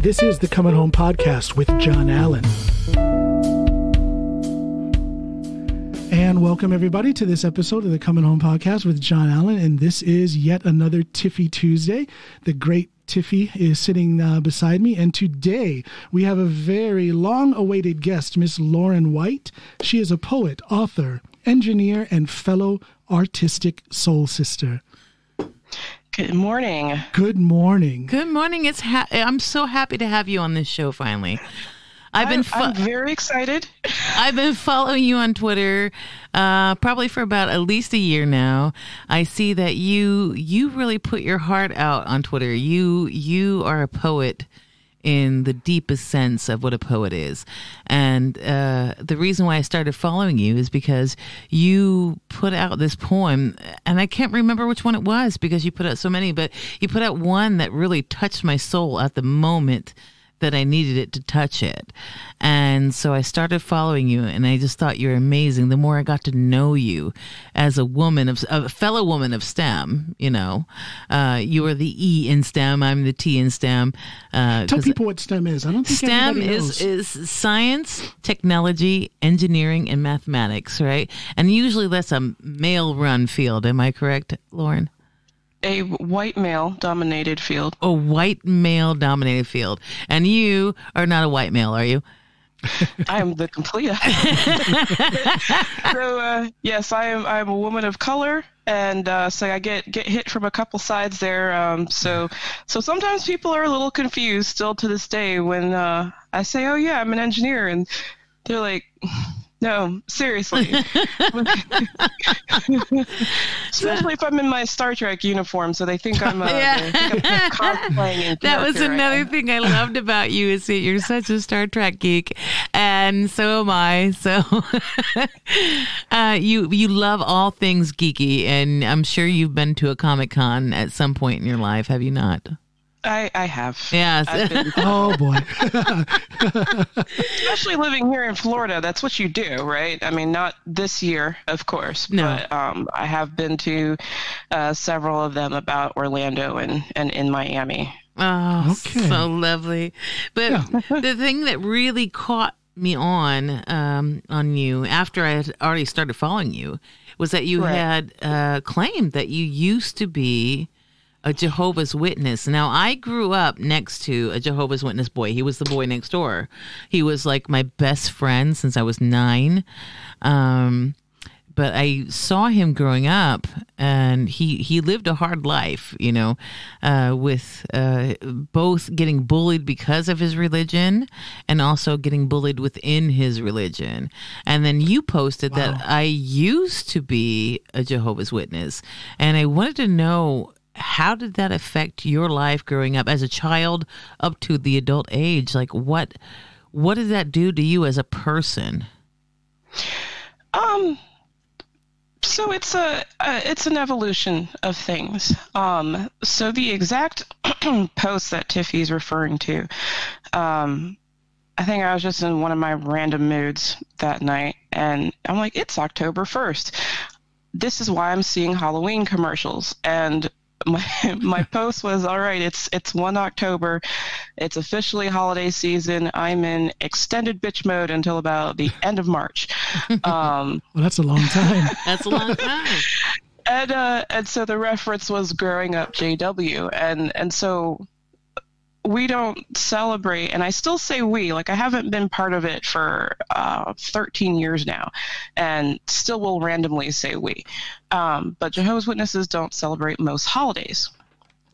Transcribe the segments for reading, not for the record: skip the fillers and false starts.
This is the Coming Home Podcast with John Allen. And welcome everybody to this episode of the Coming Home Podcast with John Allen. And this is yet another Tiffy Tuesday. The great Tiffy is sitting beside me. And today we have a very long-awaited guest, Miss Lauren White. She is a poet, author, engineer, and fellow artistic soul sister. Good morning. Good morning. Good morning. I'm so happy to have you on this show finally. I'm very excited. I've been following you on Twitter probably for about at least a year now. I see that you really put your heart out on Twitter. You are a poet in the deepest sense of what a poet is. And the reason why I started following you is because you put out this poem, and I can't remember which one it was because you put out so many, but you put out one that really touched my soul at the moment that I needed it to touch it. And so I started following you, and I just thought you're amazing. The more I got to know you as a fellow woman of STEM, you know, you are the E in STEM, I'm the T in STEM. Tell people what STEM is. I don't think STEM everybody knows. is science, technology, engineering, and mathematics, right? And usually that's a male-run field. Am I correct, Lauren? A white male-dominated field. A white male-dominated field. And you are not a white male, are you? I am the complete. So, yes, I'm a woman of color, and so I get hit from a couple sides there. So sometimes people are a little confused still to this day when I say, "Oh yeah, I'm an engineer," and they're like, "No, seriously." Especially if I'm in my Star Trek uniform, so they think I'm cosplaying. That was another thing I loved about you is that you're such a Star Trek geek, and so am I. So you love all things geeky, and I'm sure you've been to a Comic-Con at some point in your life, have you not? I have. Yes. Oh, boy. Especially living here in Florida, that's what you do, right? I mean, not this year, of course, no. But I have been to several of them about Orlando and in Miami. Oh, okay. So lovely. But the thing that really caught me on you after I had already started following you was that you had claimed that you used to be a Jehovah's Witness. Now, I grew up next to a Jehovah's Witness boy. He was the boy next door. He was like my best friend since I was 9. But I saw him growing up, and he lived a hard life, you know, with both getting bullied because of his religion and also getting bullied within his religion. And then you posted that I used to be a Jehovah's Witness, and I wanted to know, how did that affect your life growing up as a child up to the adult age? Like, what did that do to you as a person? So it's an evolution of things. So the exact post that Tiffy's referring to, I think I was just in one of my random moods that night, and I'm like, it's October 1st. This is why I'm seeing Halloween commercials. And my post was, all right, it's 1 October. It's officially holiday season. I'm in extended bitch mode until about the end of March. Well, that's a long time. That's a long time. And so the reference was growing up JW. And so we don't celebrate, and I still say we, like I haven't been part of it for 13 years now, and still will randomly say we. But Jehovah's Witnesses don't celebrate most holidays.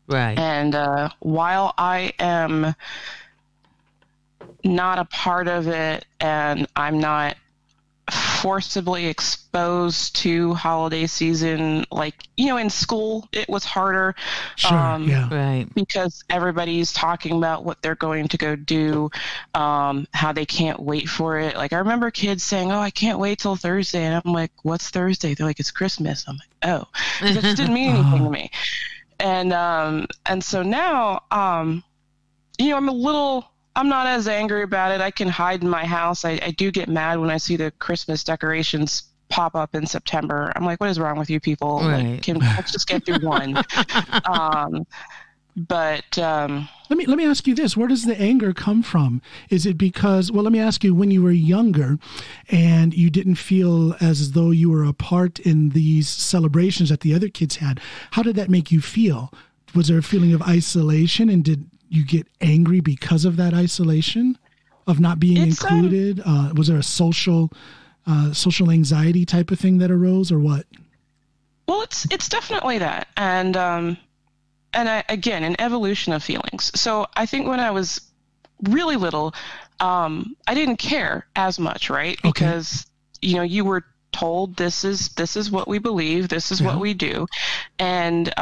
Right. And while I am not a part of it, and I'm not forcibly exposed to holiday season, like, you know, in school it was harder. Sure, Right. Because everybody's talking about what they're going to go do, how they can't wait for it. Like, I remember kids saying, "Oh, I can't wait till Thursday," and I'm like, "What's Thursday?" They're like, "It's Christmas." I'm like, "Oh," because it just didn't mean anything to me. And so now, you know, I'm not as angry about it. I can hide in my house. I do get mad when I see the Christmas decorations pop up in September. I'm like, what is wrong with you people? Right. Like, let's just get through one. But let me ask you this: where does the anger come from? Is it because? Well, let me ask you: when you were younger, and you didn't feel as though you were a part in these celebrations that the other kids had, how did that make you feel? Was there a feeling of isolation, and did you get angry because of that isolation, of not being included? Was there a social anxiety type of thing that arose, or what? Well, it's definitely that, and again, an evolution of feelings. So I think when I was really little, I didn't care as much, right? Okay. Because you were told this is what we believe, this is what we do, and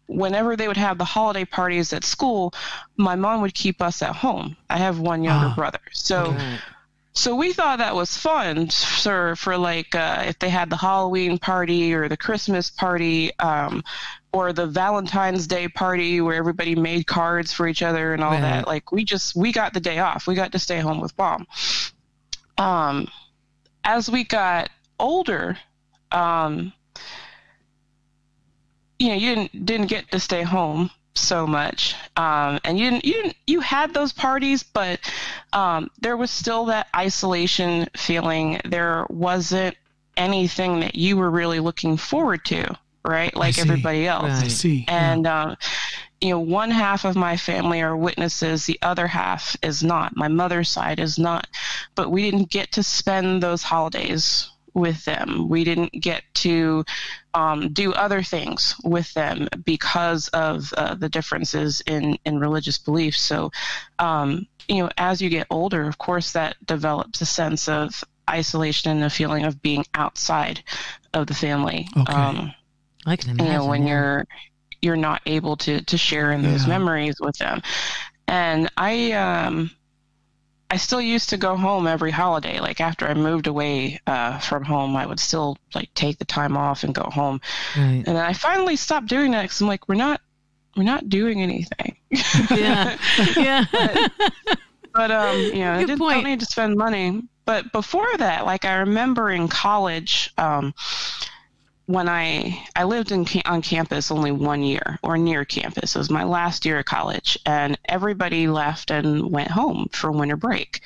whenever they would have the holiday parties at school, my mom would keep us at home. I have one younger brother, so. Okay. So we thought that was fun for like if they had the Halloween party or the Christmas party or the Valentine's Day party where everybody made cards for each other and all that. Like we got the day off. We got to stay home with Mom. As we got older, you didn't get to stay home so much, and you had those parties, but there was still that isolation feeling. There wasn't anything that you were really looking forward to, right? Like everybody else. Right. I see. And one half of my family are witnesses, the other half is not. My mother's side is not, but we didn't get to spend those holidays with them. We didn't get to do other things with them because of the differences in religious beliefs. So, as you get older, of course, that develops a sense of isolation and a feeling of being outside of the family. Okay. I can imagine. When you're not able to share in those memories with them. And I still used to go home every holiday. Like after I moved away from home, I would still like take the time off and go home. Right. And then I finally stopped doing that because I'm like, we're not doing anything. Yeah. Yeah. But I don't need to spend money. But before that, like I remember in college, when I lived on campus only 1 year, or near campus. It was my last year of college, and everybody left and went home for winter break.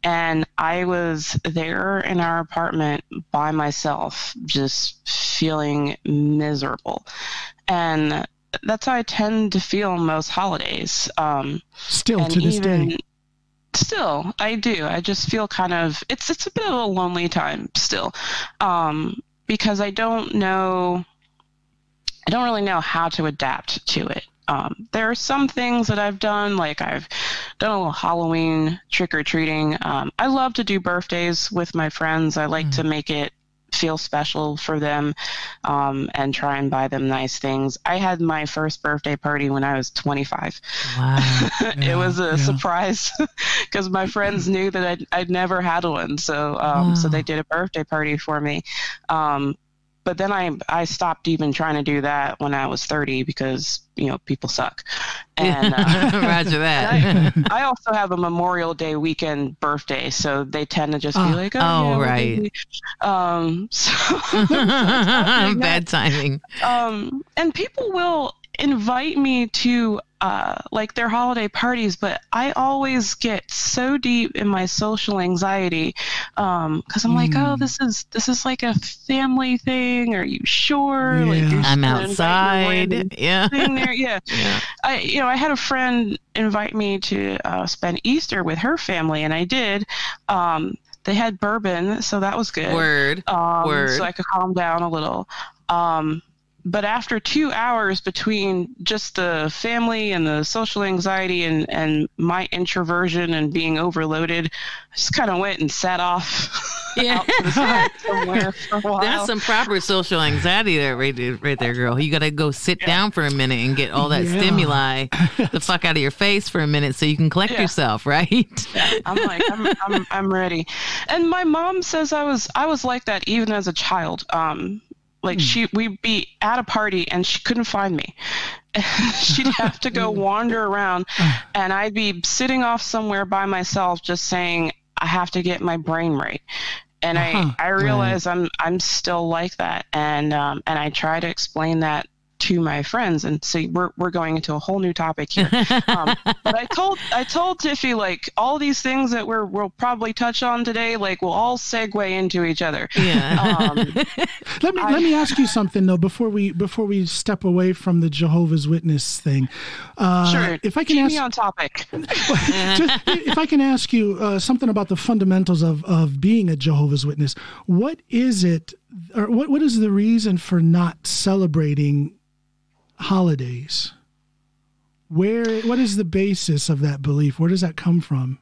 And I was there in our apartment by myself, just feeling miserable. And that's how I tend to feel most holidays. Still to this day. Still, I do. I just feel kind of, it's a bit of a lonely time still. Because I don't really know how to adapt to it. There are some things that I've done, like I've done a little Halloween trick-or-treating. I love to do birthdays with my friends. I like to make it feel special for them, and try and buy them nice things. I had my first birthday party when I was 25. Wow. It was a surprise because my friends knew that I'd never had one. So, so they did a birthday party for me. But then I stopped even trying to do that when I was 30 because, people suck. And Roger that. I also have a Memorial Day weekend birthday, so they tend to just be like, right. So bad timing. And people will invite me to like their holiday parties, but I always get so deep in my social anxiety because I'm like, oh, this is like a family thing. Are you sure? Yeah. Like, I'm outside. Yeah. There. Yeah. I had a friend invite me to spend Easter with her family, and I did. They had bourbon, so that was good. Word. So I could calm down a little. But after 2 hours between just the family and the social anxiety and my introversion and being overloaded, I just kind of went and sat off out to the side somewhere for a while. That's some proper social anxiety there, right there, girl. You got to go sit down for a minute and get all that stimuli the fuck out of your face for a minute so you can collect yourself, right? Yeah. I'm like, I'm ready. And my mom says I was like that even as a child. Like we'd be at a party and she couldn't find me. She'd have to go wander around, and I'd be sitting off somewhere by myself, just saying, I have to get my brain right. And I realize I'm still like that. And I try to explain that to my friends. And so we're going into a whole new topic here. But I told Tiffy, like, all these things that we'll probably touch on today, like, will all segue into each other. Yeah. Let me ask you something though before we step away from the Jehovah's Witness thing. Sure. If I can keep ask me on topic. if I can ask you something about the fundamentals of being a Jehovah's Witness, what is it, or what is the reason for not celebrating holidays? What is the basis of that belief? Where does that come from?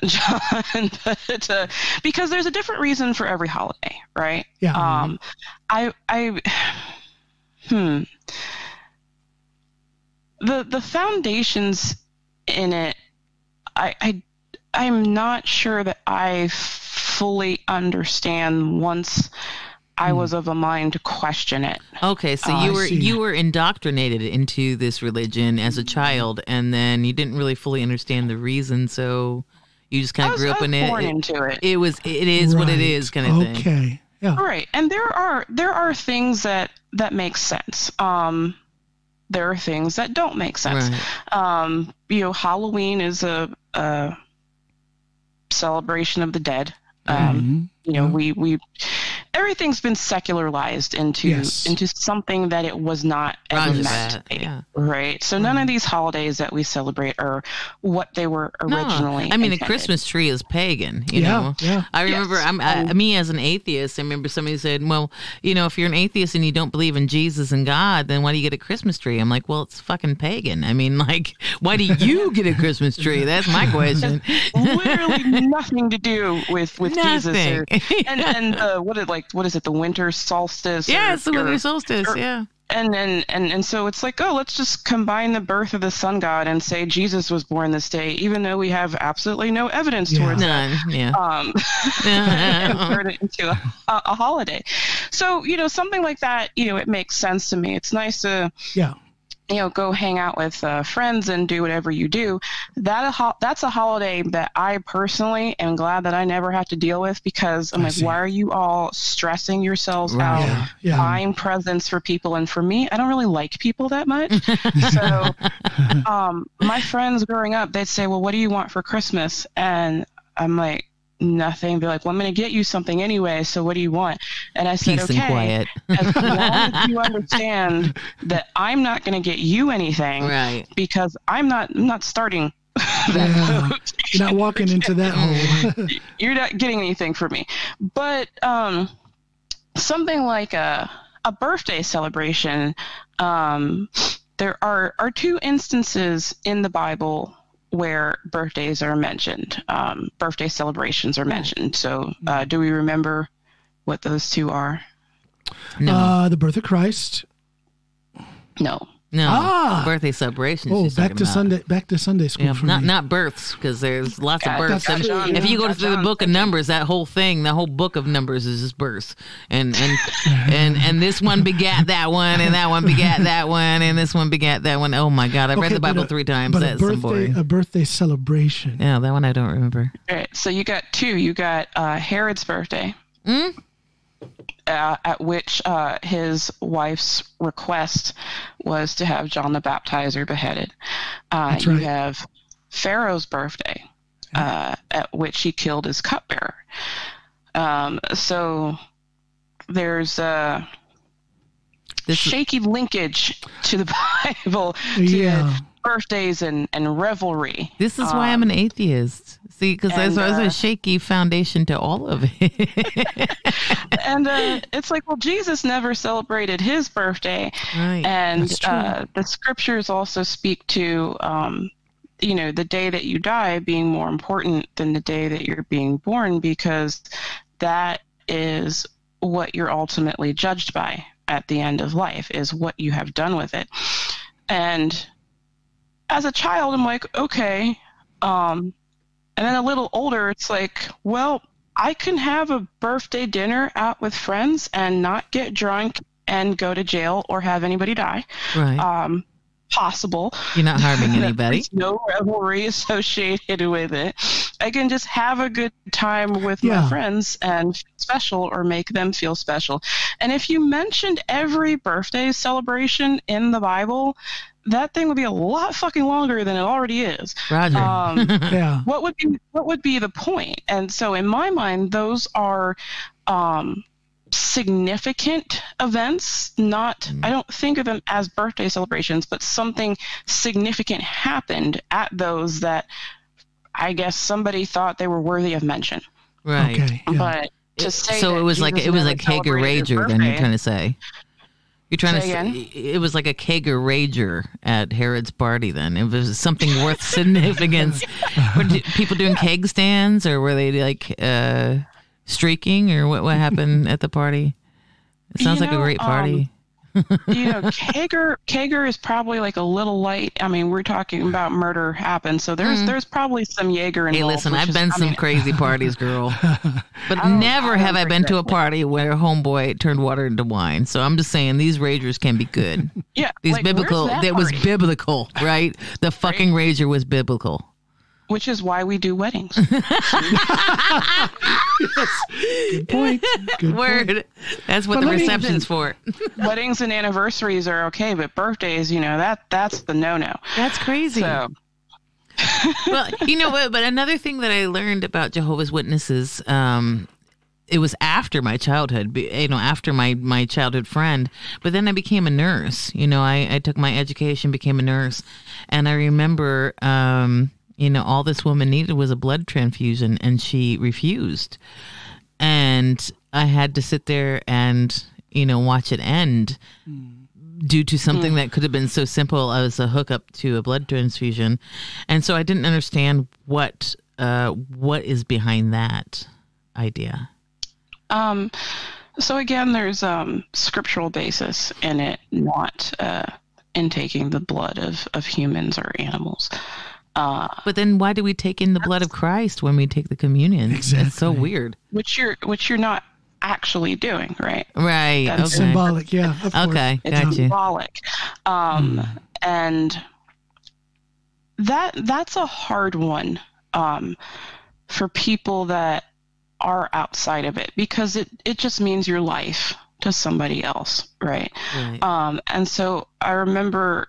John, but, because there's a different reason for every holiday, right? Yeah. The foundations in it, I'm not sure that I fully understand once I was of a mind to question it. Okay, so you were indoctrinated into this religion as a child, and then you didn't really fully understand the reason, so you just kind of grew up in it. Born into it. It is what it is, kind of thing. Okay. Yeah. Right, and there are things that make sense. There are things that don't make sense. Right. Halloween is a celebration of the dead. We everything's been secularized into something that it was not ever meant to be. Yeah. Right. So none of these holidays that we celebrate are what they were originally. I mean, intended. a Christmas tree is pagan. You know. Yeah. I remember me as an atheist. I remember somebody said, "Well, if you're an atheist and you don't believe in Jesus and God, then why do you get a Christmas tree?" I'm like, "Well, it's fucking pagan. I mean, like, why do you get a Christmas tree? That's my question." Literally nothing to do with Jesus or, and what is it, the winter solstice? Yeah, it's the winter solstice. Yeah. And so it's like, let's just combine the birth of the sun god and say Jesus was born this day, even though we have absolutely no evidence towards none. that. Yeah. And turn it into a holiday. So, something like that, it makes sense to me. It's nice to go hang out with friends and do whatever you do. That's a holiday that I personally am glad that I never have to deal with, because I'm like, why are you all stressing yourselves out buying presents for people? And for me, I don't really like people that much. So my friends growing up, they'd say, well, what do you want for Christmas? And I'm like, nothing. Be like, well, I'm going to get you something anyway, so what do you want? And I said, peace and quiet. As long as you understand that I'm not going to get you anything, right? Because I'm not starting you're not walking into that hole. You're not getting anything from me. But something like a birthday celebration, there are two instances in the Bible where birthdays are mentioned, birthday celebrations are mentioned. So do we remember what those two are? No. The birth of Christ. No. Birthday celebrations. Oh, back to Sunday school. Yeah, for me. Not births, because there's lots of births. If you go through the book of Numbers, that whole book of Numbers is just births, and this one begat that one, and that one begat that one, and this one begat that one. Oh my God, I've read the Bible 3 times. But That's a birthday celebration. Yeah, that one I don't remember. All right, so you got two. You got Herod's birthday. At which his wife's request was to have John the Baptizer beheaded. Right. You have Pharaoh's birthday, at which he killed his cupbearer. So there's shaky linkage to the Bible, to birthdays and revelry. This is why I'm an atheist. See, because there's a shaky foundation to all of it. And it's like, well, Jesus never celebrated his birthday. Right. And the scriptures also speak to, the day that you die being more important than the day that you're being born, because that is what you're ultimately judged by at the end of life, is what you have done with it. And as a child, I'm like, okay. And then a little older, it's like, well, I can have a birthday dinner out with friends and not get drunk and go to jail or have anybody die. Right. Possible. You're not harming anybody. There's no revelry associated with it. I can just have a good time with my friends and feel special, or make them feel special. And if you mentioned every birthday celebration in the Bible, that thing would be a lot fucking longer than it already is. Roger. What would be the point? And so in my mind, those are significant events. Not, I don't think of them as birthday celebrations, but something significant happened at those that I guess somebody thought they were worthy of mention. Right. Okay, yeah. But to say so that it was like Kegger Rager. Then you're trying to say. You're trying to say it was like a kegger rager at Herod's party. Then it was something worth significance. Were people doing keg stands, or were they like streaking, or what happened at the party? It sounds like a great party. Kegger is probably like a little light. I mean, we're talking about murder happened, so there's probably some Jaeger involved. Hey, listen, I've been some crazy parties, girl, but never have I been to a party where a homeboy turned water into wine. So I'm just saying these ragers can be good. Yeah, these biblical. That was biblical, right? The fucking rager was biblical. Which is why we do weddings. Yes. Good point. Good Word. Point. That's what the reception's for. Weddings and anniversaries are okay, but birthdays, that's the no-no. That's crazy. So. Well, you know what? But another thing that I learned about Jehovah's Witnesses, it was after my childhood, after my childhood friend. But then I became a nurse. I took my education, became a nurse. And I remember... all this woman needed was a blood transfusion, and she refused. And I had to sit there and, watch it end due to something that could have been so simple as a hookup to a blood transfusion. And so I didn't understand what is behind that idea. So again, there's scriptural basis in it, not intaking the blood of humans or animals. But then why do we take in the blood of Christ when we take the communion? Exactly. It's so weird. Which you're not actually doing, right? Right. It's symbolic, yeah. Of course. Okay, it's got you. Symbolic. And that's a hard one for people that are outside of it, because it just means your life to somebody else, right? And so I remember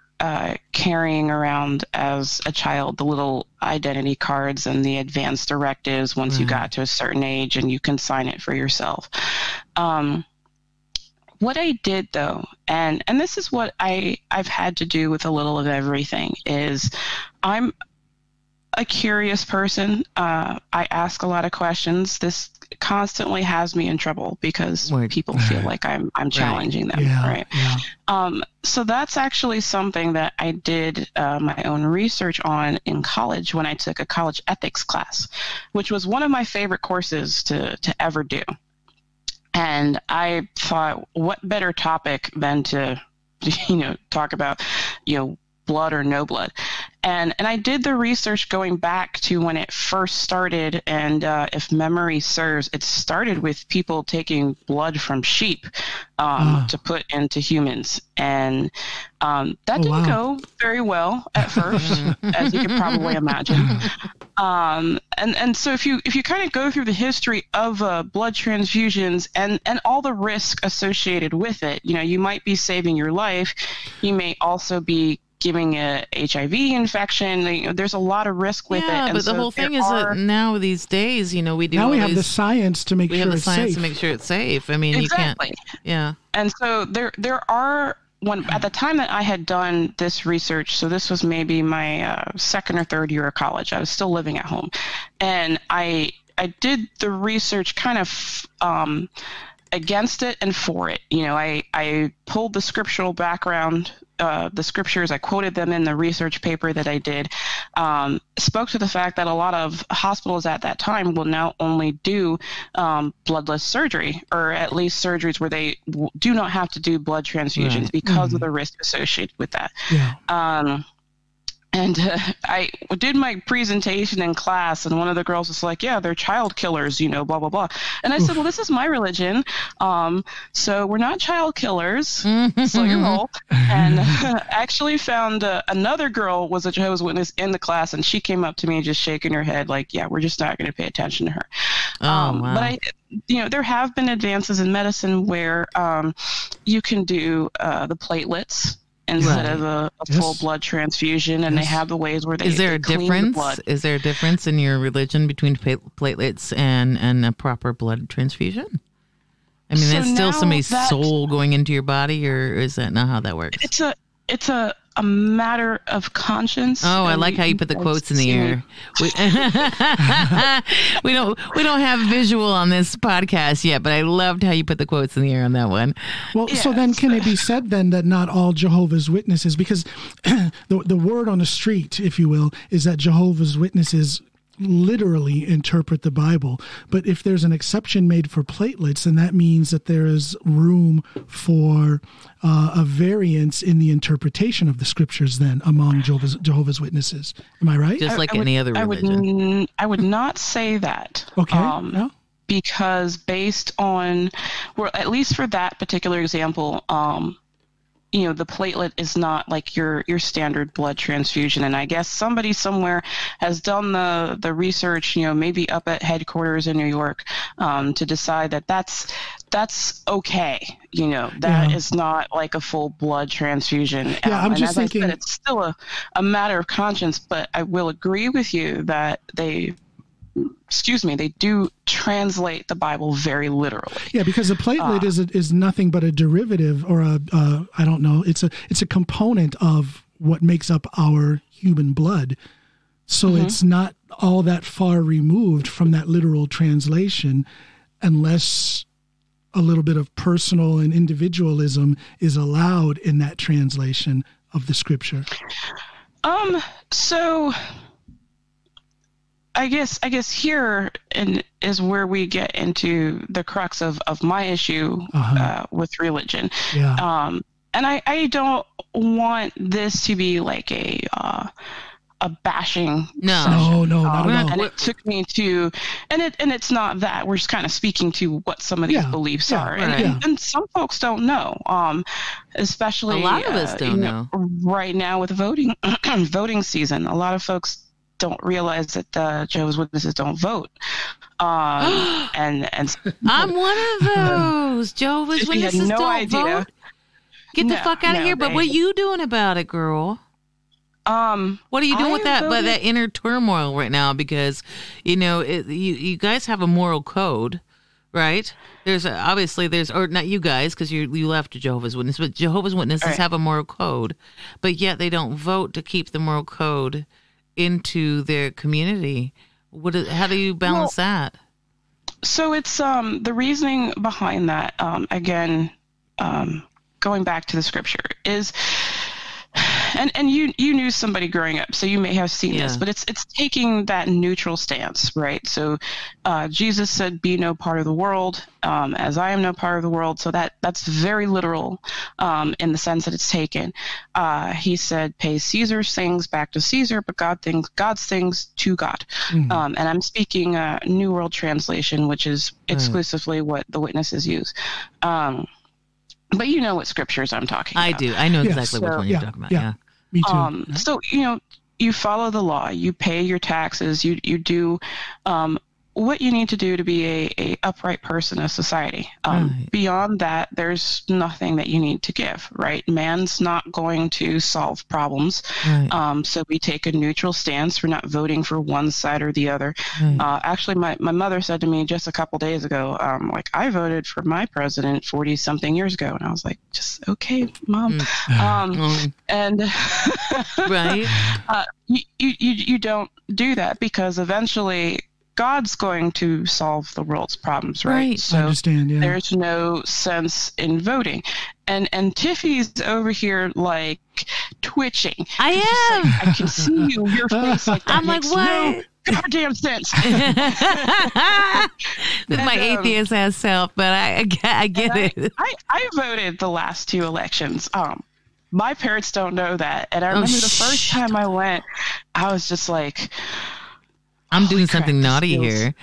carrying around as a child the little identity cards and the advance directives once you got to a certain age, and you can sign it for yourself. What I did though, and this is what I've had to do with a little of everything, is I'm a curious person. I ask a lot of questions. This constantly has me in trouble because people feel like I'm challenging them, right? Yeah. So that's actually something that I did my own research on in college when I took a college ethics class, which was one of my favorite courses to ever do. And I thought, what better topic than to, talk about, blood or no blood. And I did the research going back to when it first started, and if memory serves, it started with people taking blood from sheep to put into humans. And that didn't go very well at first, as you could probably imagine. And so if you kind of go through the history of blood transfusions and all the risk associated with it, you might be saving your life. You may also be giving a HIV infection. There's a lot of risk with it. Yeah, but the whole thing is that now these days, we do. Now we have the science to make sure it's safe. We have the science to make sure it's safe. I mean, exactly. You can't. Yeah. And so there are at the time that I had done this research. So this was maybe my second or third year of college. I was still living at home, and I did the research kind of against it and for it. I pulled the scriptural background. The scriptures, I quoted them in the research paper that I did, spoke to the fact that a lot of hospitals at that time will now only do bloodless surgery, or at least surgeries where they do not have to do blood transfusions because of the risk associated with that. Yeah. And I did my presentation in class, and one of the girls was like, yeah, they're child killers, you know, blah, blah, blah. And I said, well, this is my religion. So we're not child killers. So you roll. And actually found another girl was a Jehovah's Witness in the class, and she came up to me just shaking her head like, yeah, we're just not going to pay attention to her. Wow. But there have been advances in medicine where you can do the platelets instead of a full blood transfusion, and they have the ways where they Is there a clean difference? the blood. Is there a difference in your religion between platelets and a proper blood transfusion? I mean, So that's still now somebody's that- soul going into your body, or is that not how that works? It's a matter of conscience. Oh, I and like how you put the guys quotes in the see me. air. We don't have visual on this podcast yet, but I loved how you put the quotes in the air on that one. Well, so then can it be said then that not all Jehovah's Witnesses, because the word on the street, if you will, is that Jehovah's Witnesses literally interpret the Bible. But if there's an exception made for platelets, then that means that there is room for a variance in the interpretation of the scriptures then among Jehovah's Witnesses. Am I right? Just like any other religion. I would not say that. Okay. No? Because based on, well, at least for that particular example, the platelet is not like your standard blood transfusion. And I guess somebody somewhere has done the research, maybe up at headquarters in New York, to decide that that's okay. That is not like a full blood transfusion. Yeah, I'm and just as thinking I said, it's still a matter of conscience, but I will agree with you that they do translate the Bible very literally. Yeah, because a platelet is nothing but a derivative, or I don't know. It's a component of what makes up our human blood. So it's not all that far removed from that literal translation, unless a little bit of personal and individualism is allowed in that translation of the scripture. So I guess here is where we get into the crux of my issue with religion. Yeah. And I don't want this to be like a bashing No, session. not at all. And it took me to, and it's not that. We're just kind of speaking to what some of these beliefs are. And some folks don't know, especially a lot of us don't know. Right now with voting season, a lot of folks don't realize that Jehovah's Witnesses don't vote. And I'm one of those. Jehovah's Witnesses no don't idea. vote. Get the fuck out of here. But what are you doing about it, girl? What are you doing with that inner turmoil right now? Because, you guys have a moral code, right? There's or not you guys, because you left Jehovah's Witness, but Jehovah's Witnesses have a moral code, but yet they don't vote to keep the moral code into their community. How do you balance that? So it's the reasoning behind that, again, going back to the scripture is, and you knew somebody growing up, so you may have seen this, but it's taking that neutral stance, right? So Jesus said, be no part of the world, as I am no part of the world. So that's very literal in the sense that it's taken. He said, pay Caesar's things back to Caesar, but God's things to God. And I'm speaking New World Translation, which is exclusively what the witnesses use. But you know what scriptures I'm talking about. I do. I know exactly which one you're talking about. Yeah. Me too. So, you follow the law, you pay your taxes, you do what you need to do to be a upright person in society. Beyond that, there's nothing that you need to give, right? Man's not going to solve problems. So we take a neutral stance. We're not voting for one side or the other. Actually, my mother said to me just a couple days ago, I voted for my president 40 something years ago. And I was like, just okay, Mom. And right. You don't do that, because eventually God's going to solve the world's problems, right? So I understand, yeah. There's no sense in voting. And Tiffy's over here like twitching. I am. Like, I can see your face like that. I'm like, what? No goddamn sense. With my atheist ass self, but I get it. I voted the last two elections. my parents don't know that. And I remember the first time I went, I was just like, I'm doing something naughty here.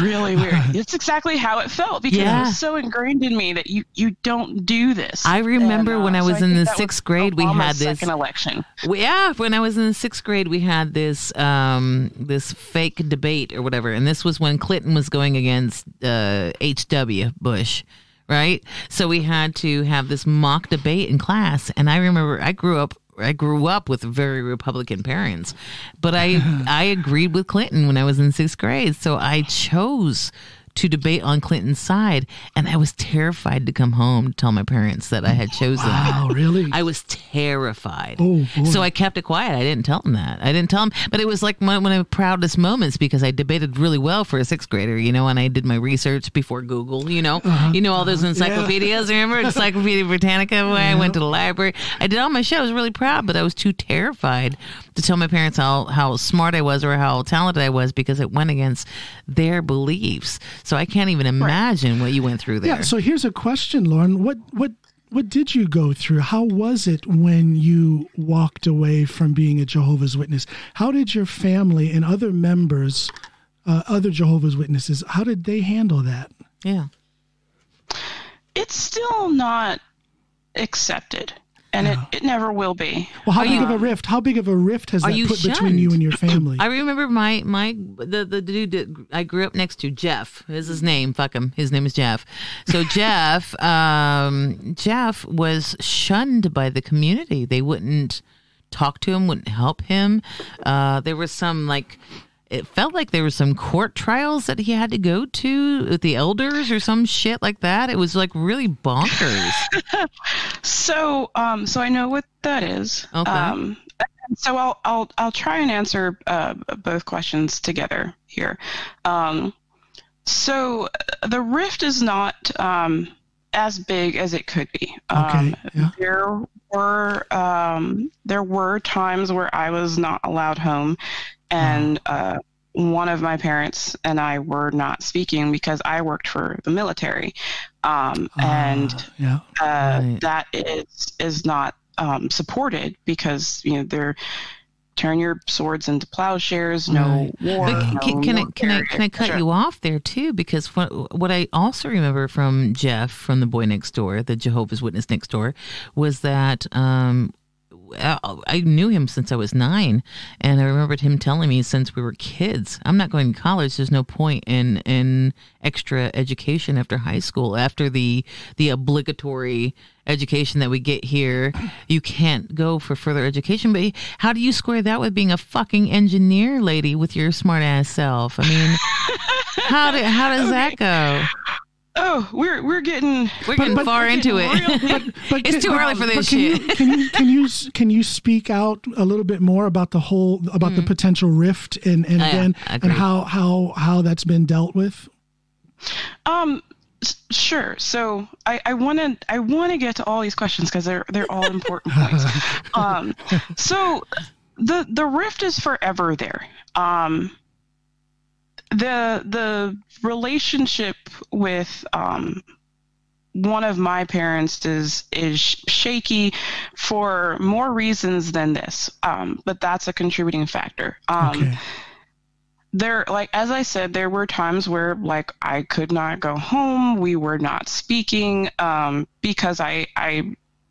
Really weird. It's exactly how it felt because it was so ingrained in me that you don't do this. I remember when I was in the sixth grade, we had this second election. When I was in the sixth grade, we had this this fake debate or whatever, and this was when Clinton was going against H.W. Bush. Right? So we had to have this mock debate in class. And I remember I grew up with very Republican parents, but I agreed with Clinton when I was in sixth grade. So I chose to debate on Clinton's side, and I was terrified to come home to tell my parents that I had chosen. Wow, really? I was terrified. Oh, boy. So I kept it quiet. I didn't tell them that. I didn't tell them, but it was like one of my proudest moments because I debated really well for a sixth grader, and I did my research before Google, all those encyclopedias. Remember Encyclopedia Britannica? I went to the library. I did all my shit. I was really proud, but I was too terrified to tell my parents how smart I was or how talented I was because it went against their beliefs. So I can't even imagine what you went through there. Yeah. So here's a question, Lauren. What did you go through? How was it when you walked away from being a Jehovah's Witness? How did your family and other members, other Jehovah's Witnesses, how did they handle that? Yeah. It's still not accepted. And it never will be. Well, how big of a rift? How big of a rift has that put between you and your family? I remember the dude that I grew up next to, Jeff. Is his name? Fuck him. His name is Jeff. So Jeff was shunned by the community. They wouldn't talk to him, wouldn't help him. There was some it felt like there were some court trials that he had to go to with the elders or some shit like that. It was really bonkers. So I know what that is. Okay. So I'll try and answer both questions together here. So the rift is not as big as it could be. Okay. Yeah. There were times where I was not allowed home. And one of my parents and I were not speaking because I worked for the military. That is not supported because, they're turn your swords into plowshares, no war. But can I cut you off there too? Because what I also remember from Jeff, from the boy next door, the Jehovah's Witness next door, was that I knew him since I was 9, and I remembered him telling me since we were kids, I'm not going to college. There's no point in extra education after high school. After the obligatory education that we get here, you can't go for further education. But how do you square that with being a fucking engineer lady with your smart ass self? I mean, how does that go? Oh, we're getting far into it. But it's too early for this shit. Can you speak out a little bit more about the potential rift and how that's been dealt with? Sure. So I want to get to all these questions because they're all important points. So the rift is forever there. The relationship with one of my parents is shaky for more reasons than this, but that's a contributing factor. Okay. There, as I said, there were times where I could not go home. We were not speaking because I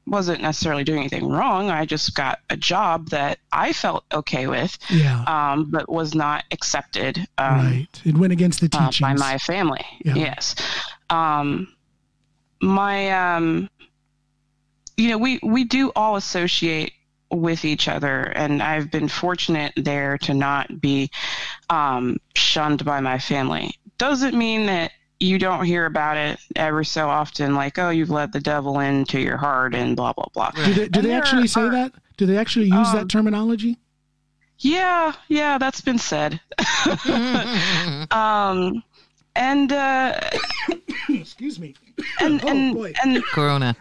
wasn't necessarily doing anything wrong. I just got a job that I felt okay with, but was not accepted. Right. It went against the teachings. By my family. Yeah. Yes. We do all associate with each other, and I've been fortunate there to not be shunned by my family. Doesn't mean that you don't hear about it every so often, oh, you've let the devil into your heart and blah, blah, blah. Do they actually say that? Do they actually use that terminology? Yeah, that's been said. Excuse me. And Corona.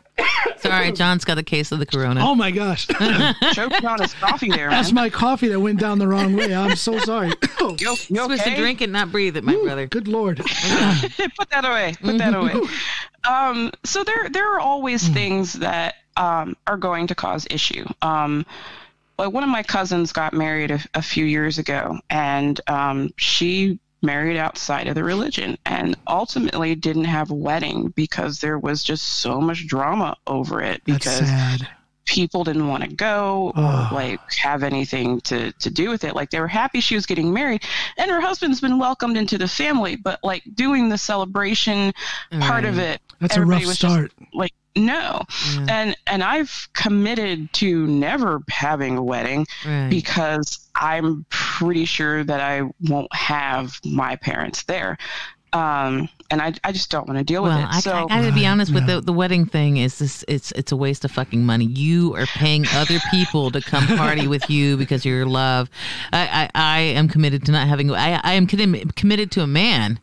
Sorry, John's got a case of the Corona. Oh my gosh. Choking on his coffee there, man. That's my coffee that went down the wrong way. I'm so sorry. You supposed to drink it, not breathe it, my brother. Good Lord. Put that away. So there are always things that are going to cause issue. Like one of my cousins got married a few years ago, and she married outside of the religion and ultimately didn't have a wedding because there was just so much drama over it. That's because sad. People didn't want to go or like have anything to do with it. Like they were happy she was getting married and her husband's been welcomed into the family, but like doing the celebration part of it, that's a rough start. Just, like, no. And I've committed to never having a wedding because I'm pretty sure that I won't have my parents there. And I just don't want to deal with it. So I gotta be honest with the wedding thing is this, it's a waste of fucking money. You are paying other people to come party with you because you're your love. I am committed to not having, I am committed to a man.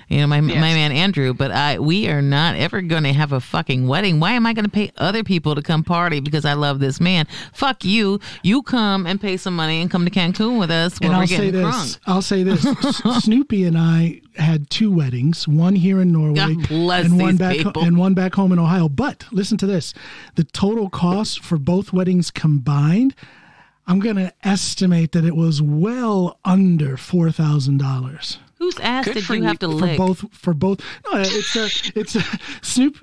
You know, my man Andrew, but we are not ever going to have a fucking wedding. Why am I going to pay other people to come party because I love this man? Fuck you. You come and pay some money and come to Cancun with us while we're getting drunk. I'll say this. Snoopy and I had 2 weddings, one here in Norway and one back home in Ohio. But listen to this. The total cost for both weddings combined, I'm going to estimate that it was well under $4,000. Whose ass did you have to lick? For both. No, it's a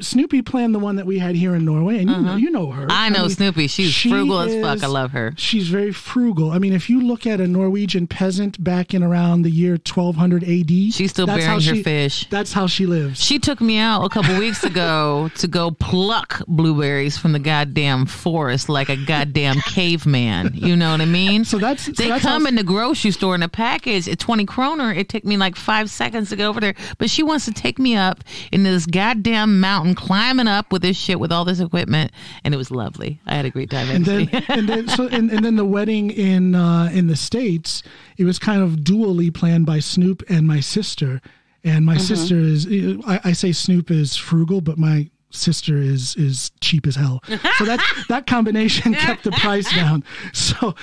Snoopy planned the one that we had here in Norway, and you know her. I mean, Snoopy. She's frugal as fuck. I love her. She's very frugal. I mean, if you look at a Norwegian peasant back in around the year 1200 AD, she's still burying her fish. That's how she lives. She took me out a couple weeks ago to go pluck blueberries from the goddamn forest like a goddamn caveman. You know what I mean? They come in the grocery store in a package at 20 kroner. It took me like 5 seconds to go over there, but she wants to take me up in this goddamn mountain, climbing up with this shit with all this equipment, and it was lovely. I had a great time. And then the wedding in the States, it was kind of dually planned by Snoop and my sister. And my sister is, I say Snoop is frugal, but my sister is cheap as hell. So that combination kept the price down. So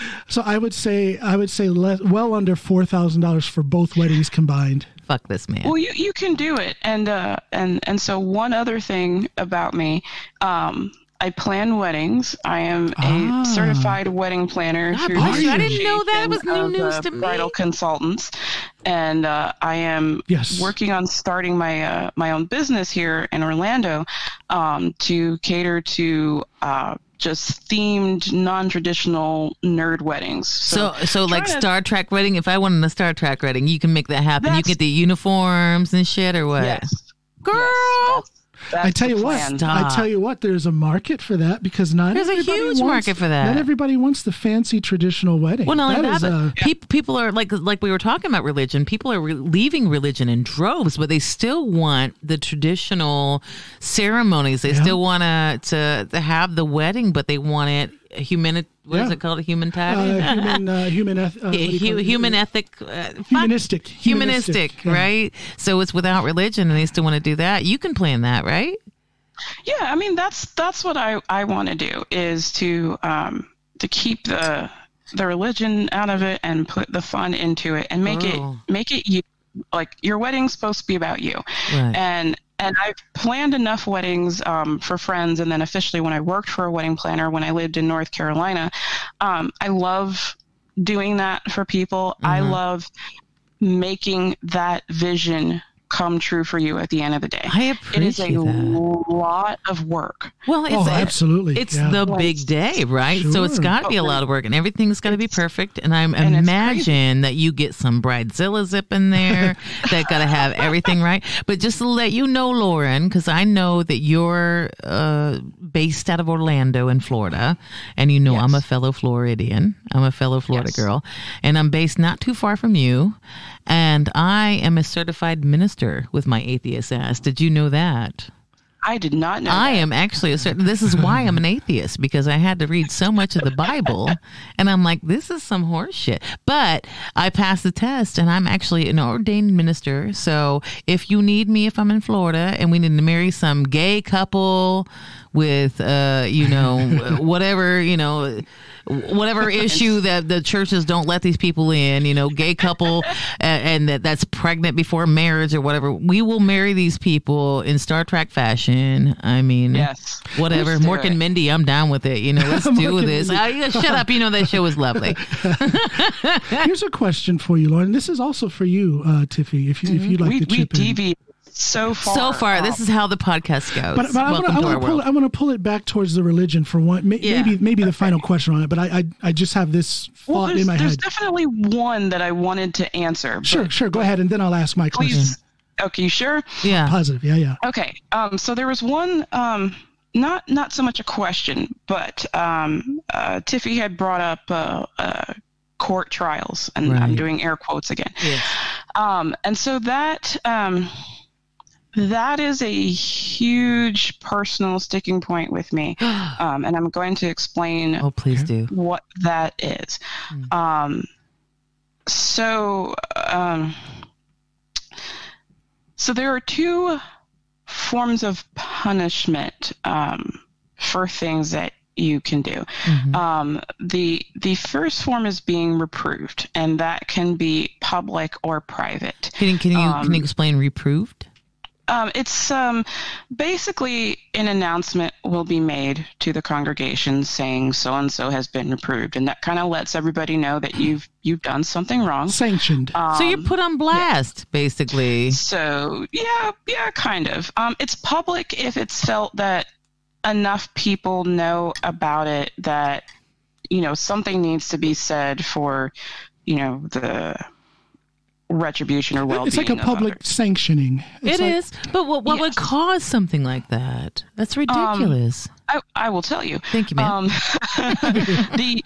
I would say well under $4,000 for both weddings combined. Fuck this man. Well, you can do it. And so one other thing about me, I plan weddings. I am a certified wedding planner through the I didn't know that. It was new news to me. Bridal consultants, and I am working on starting my my own business here in Orlando to cater to just themed, non-traditional nerd weddings. So like Star Trek wedding. If I wanted a Star Trek wedding, you can make that happen. You get the uniforms and shit, or what? Yes, girl. Yes, I tell you what, there's a market for that because there's a huge market for that. Not everybody wants the fancy traditional wedding. Well, not only that, people are like we were talking about religion. People are leaving religion in droves, but they still want the traditional ceremonies. They still want to have the wedding, but they want it what is it called? Humanistic, right? So it's without religion, and they still want to do that. You can plan that, right? Yeah, I mean that's what I want to do is to keep the religion out of it and put the fun into it and make it you. Like your wedding's supposed to be about you, right. And I've planned enough weddings for friends, and then officially when I worked for a wedding planner when I lived in North Carolina. I love doing that for people. I love making that vision come true for you at the end of the day. I appreciate it. Is a lot of work. Well, absolutely. It's the big day, right? Sure. So it's got to be a lot of work, and everything's got to be perfect. And I imagine that you get some bridezilla zip in there that got to have everything right. But just to let you know, Lauren, because I know that you're based out of Orlando in Florida, and you know I'm a fellow Floridian. I'm a fellow Florida girl, and I'm based not too far from you. And I am a certified minister with my atheist ass. Did you know that? I did not know I that. am actually this is why I'm an atheist, because I had to read so much of the Bible, and I'm like, this is some horse shit. But I passed the test, and I'm actually an ordained minister. So if you need me, if I'm in Florida and we need to marry some gay couple whatever, whatever issue that the churches don't let these people in, gay couple and that's pregnant before marriage or whatever. We will marry these people in Star Trek fashion. I mean, yes, whatever. Mork and Mindy, I'm down with it. Let's do this. Shut up. That show was lovely. Here's a question for you, Lauren. This is also for you, Tiffy, if you'd like to chip in. So far. This is how the podcast goes. But I'm going to pull it back towards the religion for one. Maybe the final question on it. But I just have this thought in my head. There's definitely one that I wanted to answer. Sure. Go ahead, and then I'll ask my question. Okay, you sure? Yeah. Positive. Yeah. Okay. So there was one. Not so much a question, but Tiffy had brought up court trials, and right. I'm doing air quotes again. Yes. And so that is a huge personal sticking point with me, and I'm going to explain. Oh, please do. What that is. So there are two forms of punishment for things that you can do. Mm-hmm. The first form is being reproved, and that can be public or private. Can you explain reproved? It's basically an announcement will be made to the congregation saying so-and-so has been reproved, and that kind of lets everybody know that you've done something wrong. Sanctioned. So you're put on blast, basically. So, yeah, kind of. It's public if it's felt that enough people know about it that, something needs to be said for, the retribution or well-being. It's like a public sanctioning. It is, but what would cause something like that? That's ridiculous. I will tell you. Thank you, ma'am. And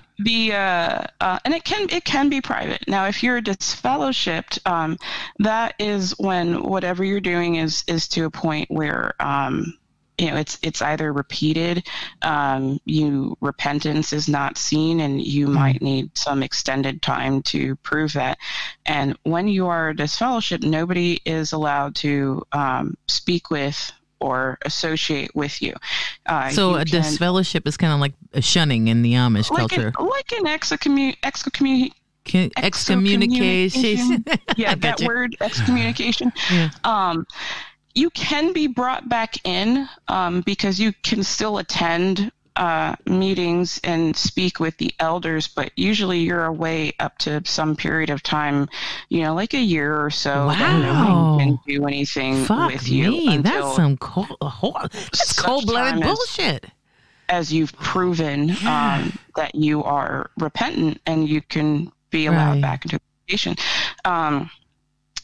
it can be private. Now, if you're disfellowshipped, that is when whatever you're doing is to a point where it's either repeated, repentance is not seen, and you might need some extended time to prove that. And when you are disfellowshipped, nobody is allowed to speak with or associate with you. So a disfellowship is kind of like a shunning in the Amish culture. Like an excommunication. Yeah, that word, excommunication. Yeah. You can be brought back in because you can still attend meetings and speak with the elders, but usually you're away up to some period of time, like a year or so. Wow. That nobody can do anything with you. That's some cold-blooded bullshit. As you've proven that you are repentant and you can be allowed back into the congregation.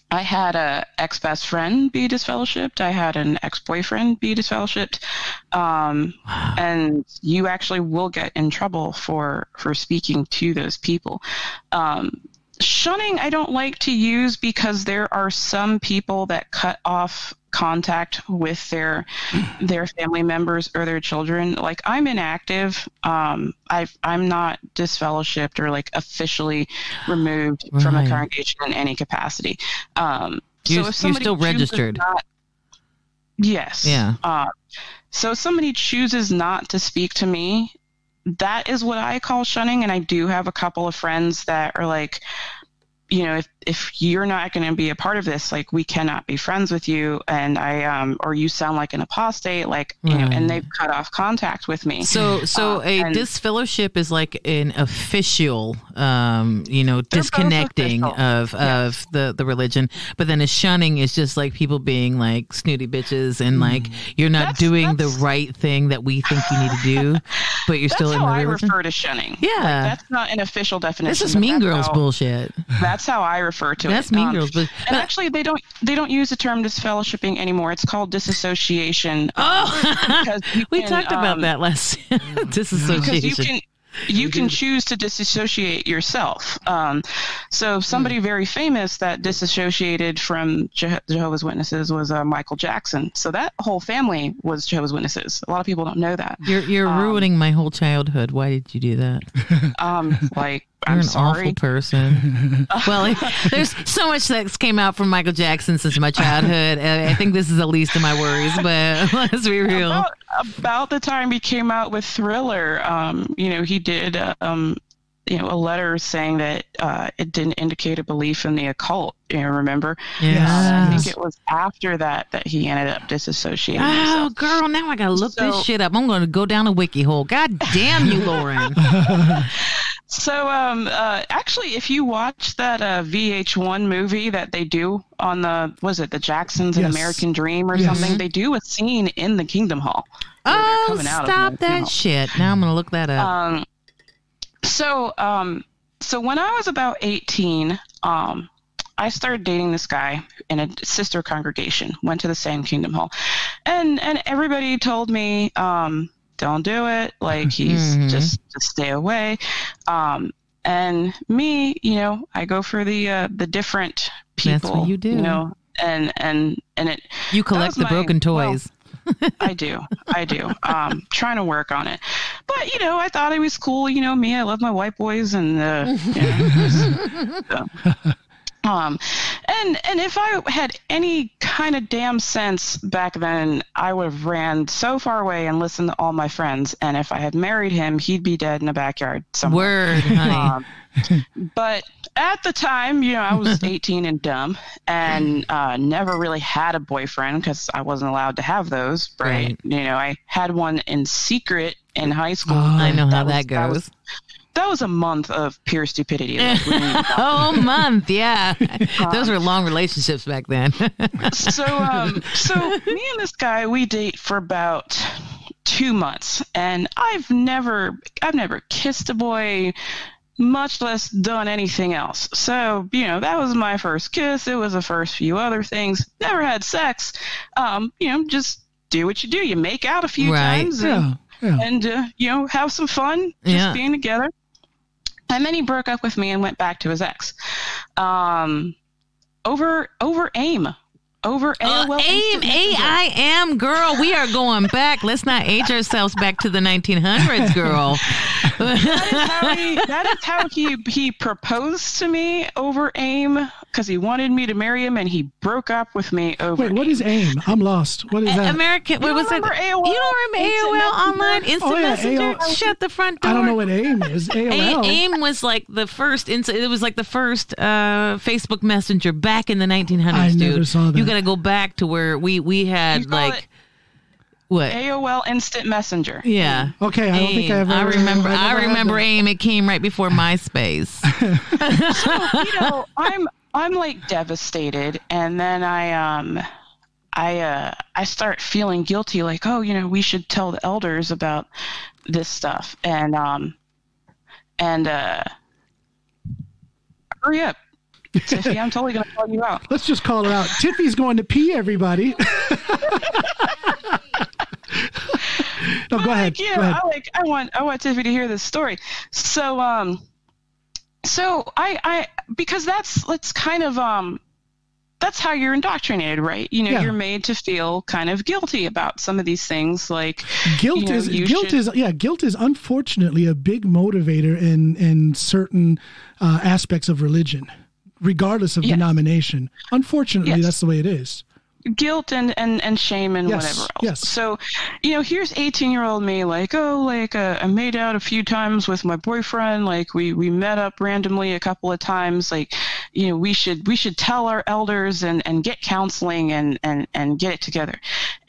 I had an ex-best friend be disfellowshipped. I had an ex-boyfriend be disfellowshipped. And you actually will get in trouble for speaking to those people. Shunning I don't like to use because there are some people that cut off contact with their family members or their children. Like, I'm inactive. I'm not disfellowshipped or like officially removed from a congregation in any capacity. So if somebody you're still registered. Yes. Yeah. So if somebody chooses not to speak to me, that is what I call shunning. And I do have a couple of friends that are like, if you're not going to be a part of this, like, we cannot be friends with you, and or you sound like an apostate, like, and they've cut off contact with me. So a disfellowship is like an official, disconnecting of the religion, but then a shunning is just like people being like snooty bitches and like you're not doing the right thing that we think you need to do, but you're still in the religion. That's how I refer to shunning. Yeah, that's not an official definition. This is Mean Girls bullshit. That's how I refer to it. That's Mean Girls. But actually, they don't use the term disfellowshipping anymore. It's called disassociation. Because we talked about that last disassociation. You can choose to disassociate yourself. So somebody very famous that disassociated from Jehovah's Witnesses was Michael Jackson. So that whole family was Jehovah's Witnesses. A lot of people don't know that. You're ruining my whole childhood. Why did you do that? I'm an sorry. Awful person. Well, there's so much that came out from Michael Jackson since my childhood. I think this is the least of my worries, but let's be real. about the time he came out with Thriller, he did, a letter saying that it didn't indicate a belief in the occult. Remember? Yeah. I think it was after that he ended up disassociating Oh, himself. girl, now I gotta look this shit up. I'm gonna go down a wiki hole. God damn you, Lauren. So, actually, if you watch that VH1 movie that they do on the Jacksons, An American Dream or something, they do a scene in the Kingdom Hall. Oh, stop that shit. Now I'm going to look that up. So when I was about 18, I started dating this guy in a sister congregation, went to the same Kingdom Hall. And everybody told me, don't do it. Like, he's just stay away. And me, I go for the different people. That's what you do. And it. You collect the broken toys. Well, I do. Trying to work on it. But, I thought he was cool. Me, I love my white boys and, and if I had any kind of damn sense back then, I would have ran so far away and listened to all my friends. And if I had married him, he'd be dead in the backyard somewhere. Word, honey. But at the time, I was 18 and dumb and never really had a boyfriend because I wasn't allowed to have those. Right. I had one in secret in high school. I know how that goes. That was a month of pure stupidity. Oh, month, yeah. Those were long relationships back then. So me and this guy, we date for about 2 months, and I've never kissed a boy, much less done anything else. So, that was my first kiss. It was the first few other things. Never had sex. Just do what you do. You make out a few times and have some fun just being together. And then he broke up with me and went back to his ex. Over AIM. Over AOL. AIM, AIM, girl. We are going back. Let's not age ourselves back to the 1900s, girl. That is how he proposed to me over AIM, because he wanted me to marry him, and he broke up with me over. Wait, what is AIM? I'm lost. What is that? American. What was it? AOL? You don't remember AOL online instant messenger? Shut the front door. I don't know what AIM is. AOL. AIM was like the first. It was like the first Facebook Messenger back in the 1900s. I dude. Never saw that. You got to go back to where we had like. What? AOL Instant Messenger. Yeah. Okay, I don't think I ever. I remember AIM. It came right before MySpace. So, I'm like devastated, and then I start feeling guilty, like, oh, we should tell the elders about this stuff, and hurry up, Tiffy, I'm totally gonna call you out. Let's just call her out. Tiffy's going to pee, everybody. No, go ahead. Yeah, go ahead. I want Tiffy to hear this story. So I because that's kind of that's how you're indoctrinated, right? You're made to feel kind of guilty about some of these things, like guilt is unfortunately a big motivator in certain aspects of religion, regardless of denomination. Unfortunately, that's the way it is. Guilt and shame and whatever else. Yes. So, here's 18-year-old me, like, I made out a few times with my boyfriend. Like, we met up randomly a couple of times. Like, we should tell our elders and get counseling and get it together.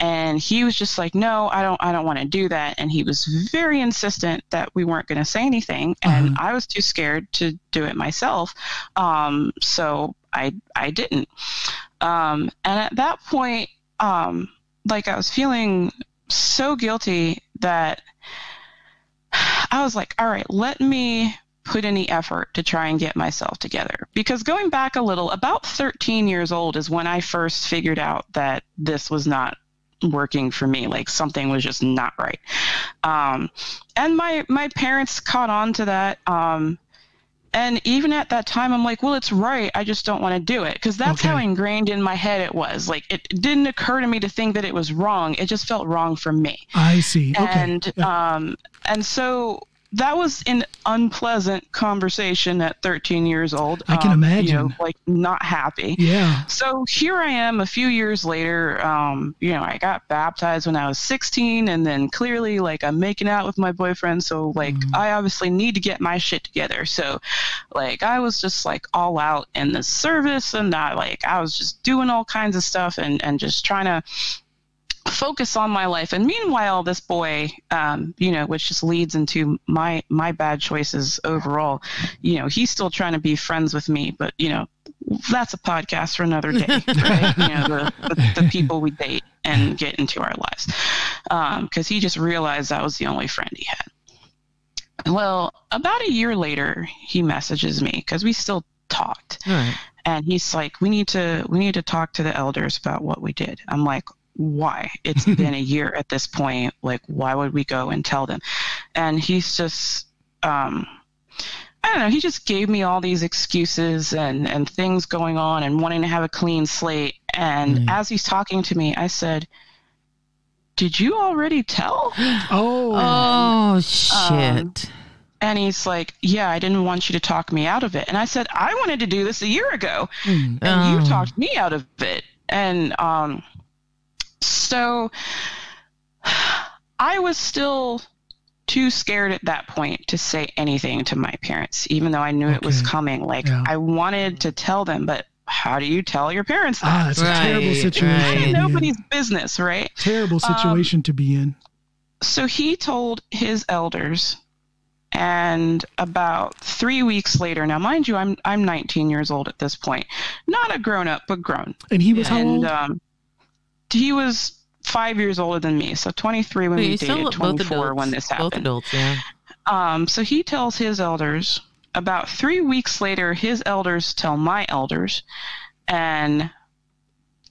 And he was just like, no, I don't want to do that. And he was very insistent that we weren't going to say anything. And I was too scared to do it myself. So I didn't. And at that point, I was feeling so guilty that I was like, all right, let me put in the effort to try and get myself together. Because going back a little, about 13 years old is when I first figured out that this was not working for me. Like, something was just not right. And my parents caught on to that. And even at that time, I'm like, well, it's right. I just don't want to do it. Because that's how ingrained in my head it was. Like, it didn't occur to me to think that it was wrong. It just felt wrong for me. I see. Okay. And so that was an unpleasant conversation at 13 years old. I can imagine. Like not happy. Yeah. So here I am a few years later. I got baptized when I was 16, and then clearly like I'm making out with my boyfriend. So like I obviously need to get my shit together. So like I was just like all out in the service, and I was just doing all kinds of stuff and just trying to focus on my life. And meanwhile, this boy, which just leads into my bad choices overall, he's still trying to be friends with me, but that's a podcast for another day, right? The people we date and get into our lives, because he just realized I was the only friend he had. Well, about a year later, he messages me because we still talked. Right. And he's like, we need to talk to the elders about what we did. I'm like, why? It's been a year at this point. Like, why would we go and tell them? And he's just, I don't know. He just gave me all these excuses and things going on and wanting to have a clean slate. And as he's talking to me, I said, did you already tell? Oh, shit. And he's like, yeah, I didn't want you to talk me out of it. And I said, I wanted to do this a year ago, and you talked me out of it. And so I was still too scared at that point to say anything to my parents, even though I knew it was coming. Like, I wanted to tell them, but how do you tell your parents that? It's a terrible situation. Nobody's business, right? Terrible situation to be in. So he told his elders, and about 3 weeks later, now mind you, I'm 19 years old at this point, not a grown up, but grown. And he was how old? He was 5 years older than me, so 23 when we dated, 24 when this happened. Both adults, yeah. So he tells his elders. About 3 weeks later, his elders tell my elders, and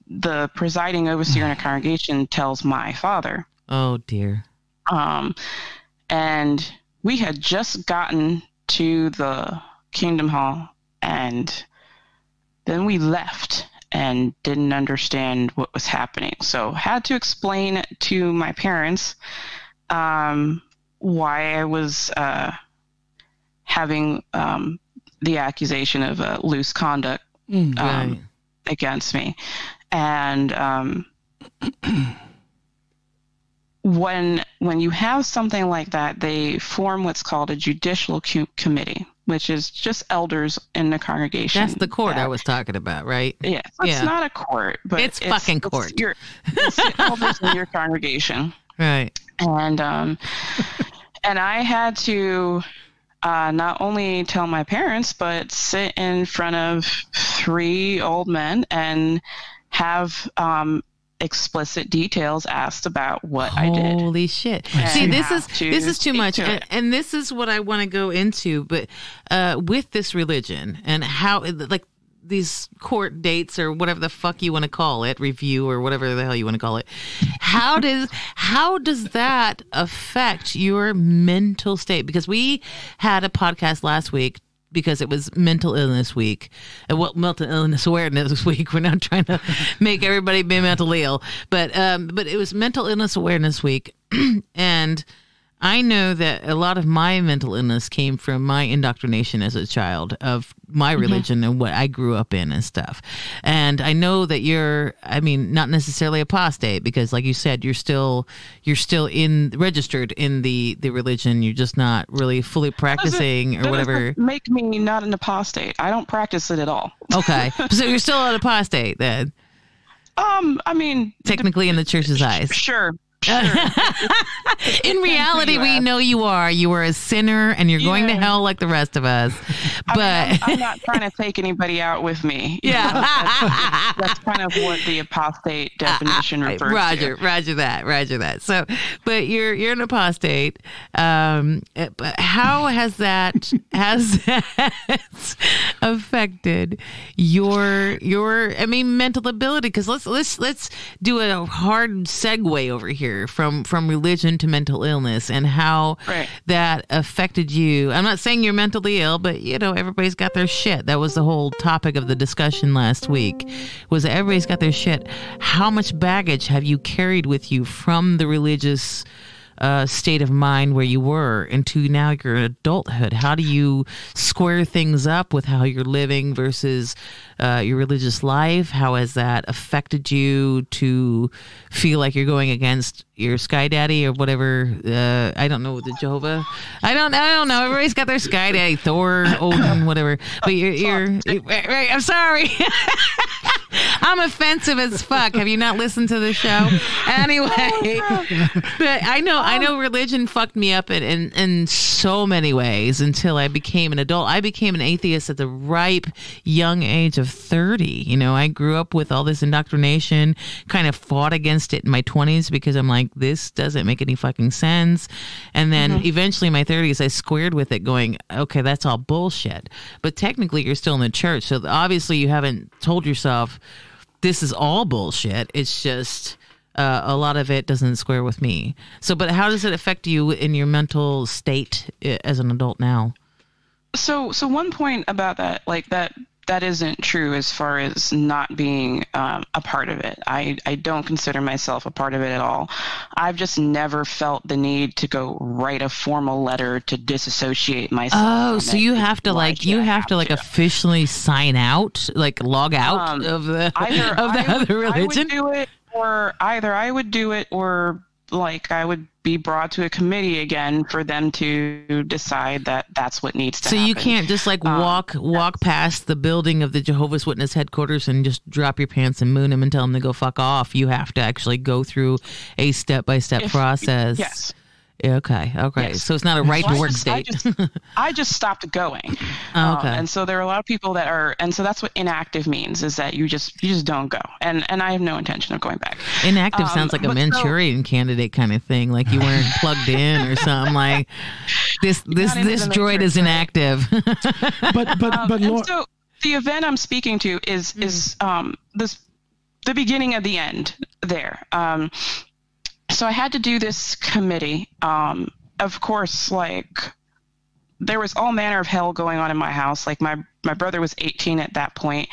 the presiding overseer in a congregation tells my father. Oh, dear. And we had just gotten to the Kingdom Hall, and then we left and didn't understand what was happening. So had to explain to my parents why I was having the accusation of loose conduct against me. And when you have something like that, they form what's called a judicial committee, which is just elders in the congregation. That's the court I was talking about, right? Yeah, it's not a court, but it's fucking court. It's the elders in your congregation, right? And I had to not only tell my parents, but sit in front of 3 old men and have explicit details asked about what I did. Holy shit. See, this is too much. And this is what I want to go into, but with this religion and how, like, these court dates or whatever the fuck you want to call it, review or whatever the hell you want to call it. How does that affect your mental state? Because we had a podcast last week because it was mental illness week. Mental illness awareness week. We're not trying to make everybody be mentally ill, but it was mental illness awareness week. And I know that a lot of my mental illness came from my indoctrination as a child of my religion and what I grew up in and stuff. And I know that you're, not necessarily apostate because, like you said, you're still registered in the religion. You're just not really fully practicing or whatever. Make me not an apostate. I don't practice it at all. Okay, so you're still an apostate then. Technically, in the church's eyes, sure. In reality, we know you are a sinner and you're going to hell like the rest of us. But I'm not trying to take anybody out with me. Yeah. That's kind of what the apostate definition refers to. Roger that. So, but you're an apostate. But how has that affected your mental ability? Because let's do a hard segue over here from religion to mental illness and how that affected you. I'm not saying you're mentally ill, but everybody's got their shit. That was the whole topic of the discussion last week, was that everybody's got their shit. How much baggage have you carried with you from the religious state of mind where you were into now your adulthood? How do you square things up with how you're living versus your religious life? How has that affected you to feel like you're going against your sky daddy or whatever? I don't know, the Jehovah. I don't know. Everybody's got their sky daddy, Thor, Odin, whatever. But you're right. I'm sorry. I'm offensive as fuck. Have you not listened to the show? Anyway, but I know religion fucked me up in so many ways until I became an adult. I became an atheist at the ripe young age of 30. You know, I grew up with all this indoctrination, kind of fought against it in my 20s because I'm like, this doesn't make any fucking sense. And then eventually in my 30s, I squared with it going, okay, that's all bullshit. But technically you're still in the church. So obviously you haven't told yourself this is all bullshit. It's just a lot of it doesn't square with me. So, but how does it affect you in your mental state as an adult now? So one point about that, like that isn't true as far as not being a part of it. I don't consider myself a part of it at all. I've just never felt the need to go write a formal letter to disassociate myself. Oh, so you have to officially sign out, like log out of the other religion? I would do it or like I would be brought to a committee again for them to decide that that's what needs to happen. So you can't just like walk past the building of the Jehovah's Witness headquarters and just drop your pants and moon them and tell them to go fuck off. You have to actually go through a step-by-step process. Yes. Okay. Yes. So it's not a right to work state. I just stopped going. Okay. And so there are a lot of people that are, and so that's what inactive means, is that you just don't go. And I have no intention of going back. Inactive sounds like a Manchurian candidate kind of thing, like you weren't plugged in or something. Like this droid is inactive. but Laura, so the event I'm speaking to is the beginning of the end there. So I had to do this committee. Of course, like there was all manner of hell going on in my house. Like my brother was 18 at that point.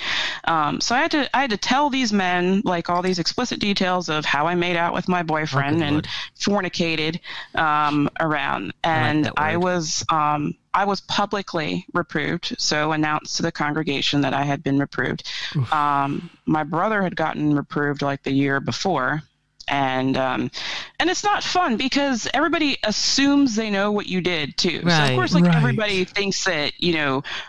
So I had to tell these men like all these explicit details of how I made out with my boyfriend and fornicated around. And I was publicly reproved, so announced to the congregation that I had been reproved. My brother had gotten reproved like the year before. And it's not fun because everybody assumes they know what you did too. Right, so of course, like everybody thinks that,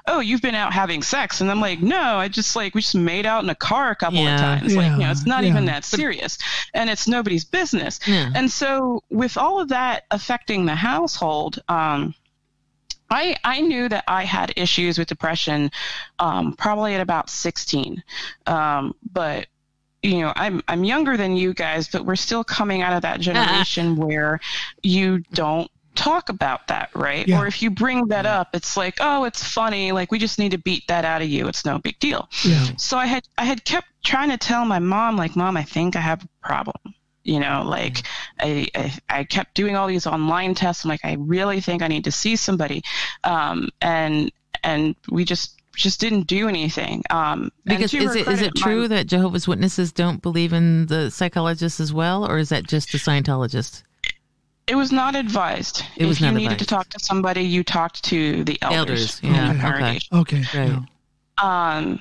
oh, you've been out having sex. And I'm like, no, we just made out in a car a couple of times. Yeah, like, it's not even that serious and it's nobody's business. Yeah. And so with all of that affecting the household, I knew that I had issues with depression, probably at about 16. But I'm younger than you guys, but we're still coming out of that generation where you don't talk about that, right? Yeah. Or if you bring that up, it's like, oh, it's funny. Like, we just need to beat that out of you. It's no big deal. Yeah. So I had kept trying to tell my mom, like, Mom, I think I have a problem. I kept doing all these online tests. I'm like, I really think I need to see somebody. And we just didn't do anything. Because is it true that Jehovah's Witnesses don't believe in the psychologists as well, or is that just the Scientologists? It was not advised. If you needed to talk to somebody, you talked to the elders. Yeah. Okay. Right.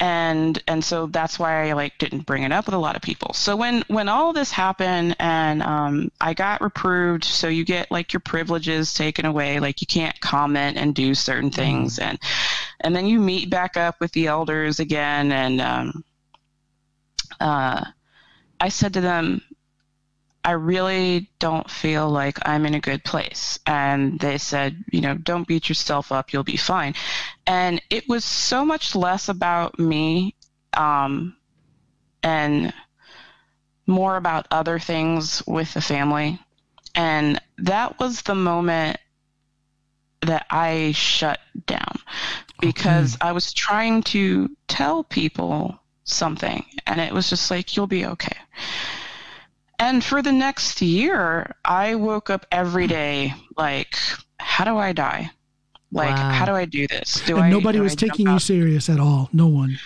And so that's why I didn't bring it up with a lot of people. So when all this happened and I got reproved, so you get your privileges taken away, you can't comment and do certain things, and then you meet back up with the elders again, and I said to them, I really don't feel like I'm in a good place. And they said, don't beat yourself up. You'll be fine. And it was so much less about me and more about other things with the family. And that was the moment that I shut down because I was trying to tell people something. And it was just like, you'll be okay. And for the next year, I woke up every day how do I die? How do I do this? Nobody was taking you serious at all. No one.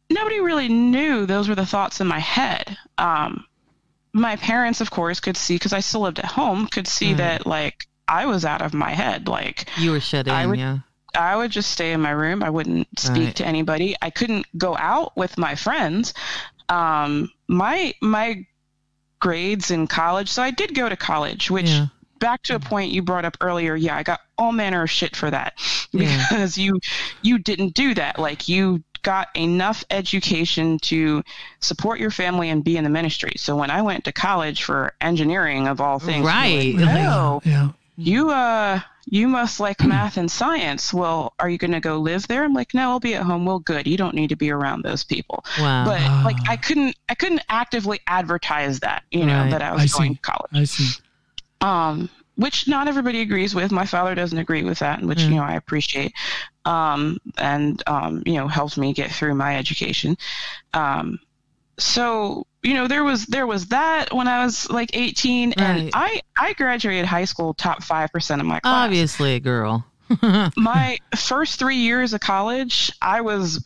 Nobody really knew those were the thoughts in my head. my parents, of course, could see, because I still lived at home, could see that like I was out of my head. Like you were shut in. I would just stay in my room. I wouldn't speak to anybody. I couldn't go out with my friends. My grades in college. So I did go to college, which back to a point you brought up earlier. Yeah, I got all manner of shit for that because you didn't do that. Like you got enough education to support your family and be in the ministry. So when I went to college for engineering of all things, right? You must like math and science. Well, are you going to go live there? I'm like, no, I'll be at home. Well, good. You don't need to be around those people. Wow. But like, I couldn't actively advertise that, that I was going to college. I see. Which not everybody agrees with. My father doesn't agree with that, which, I appreciate. And helped me get through my education. So, there was that when I was like 18, and I graduated high school top 5% of my class. Obviously a girl. My first 3 years of college, I was